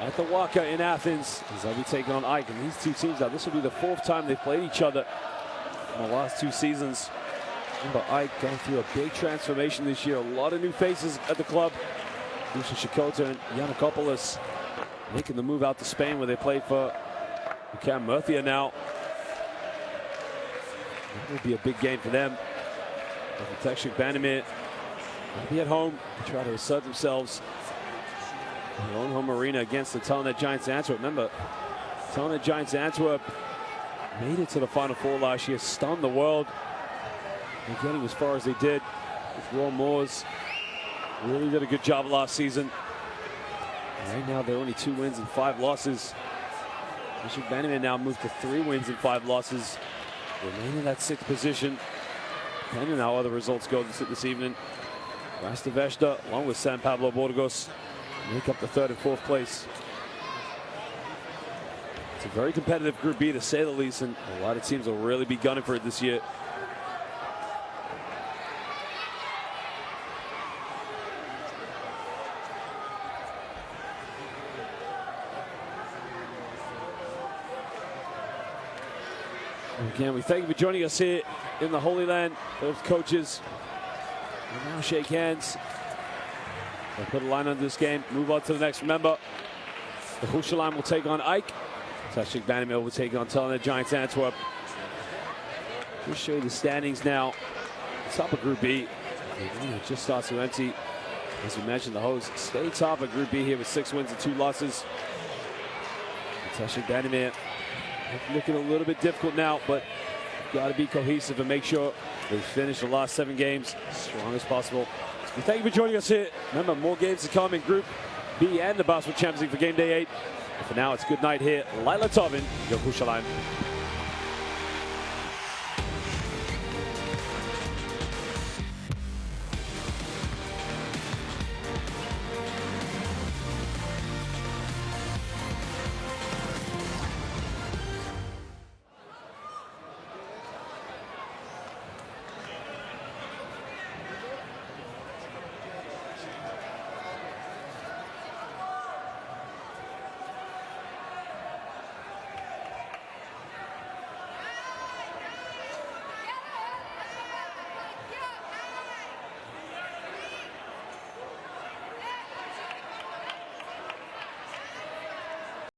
Speaker 1: at the Waka in Athens as they'll be taking on Ike. And these two teams, now this will be the 4th time they've played each other in the last 2 seasons. Remember, Ike going through a big transformation this year. A lot of new faces at the club. Lucian Shikota and Yanakopoulos making the move out to Spain, where they play for Cam Murthia now. It will be a big game for them. For Teksüt Bandirma, they'll be at home to try to assert themselves in their own home arena against the Telenet Giants Antwerp. Remember, Telenet Giants Antwerp made it to the Final Four last year, stunned the world. And getting as far as they did with Raw Moores. Really did a good job last season. And right now, they're only 2 wins and 5 losses. Teksüt Bandirma now moved to 3 wins and 5 losses. Remain in that 6th position. Depending on how other results go this evening. Rasta Vesta, along with San Pablo Burgos, make up the 3rd and 4th place. It's a very competitive Group B, to say the least, and a lot of teams will really be gunning for it this year. Again, we thank you for joining us here in the Holy Land. Both coaches will now shake hands. They'll put a line on this game, move on to the next. Remember, the Yerushalayim will take on Ike. Teksüt Bandirma will take on Telenet Giants Antwerp. Just show you the standings now. Top of Group B. It just starts to empty. As we mentioned, the hosts stay top of Group B here with 6 wins and 2 losses. Teksüt Bandirma looking a little bit difficult now, but got to be cohesive and make sure they finish the last 7 games as strong as possible. We thank you for joining us here. Remember, more games to come in Group B and the Basketball Champions League for Game Day 8. But for now, it's good night here. Laila Tobin, Yerushalayim.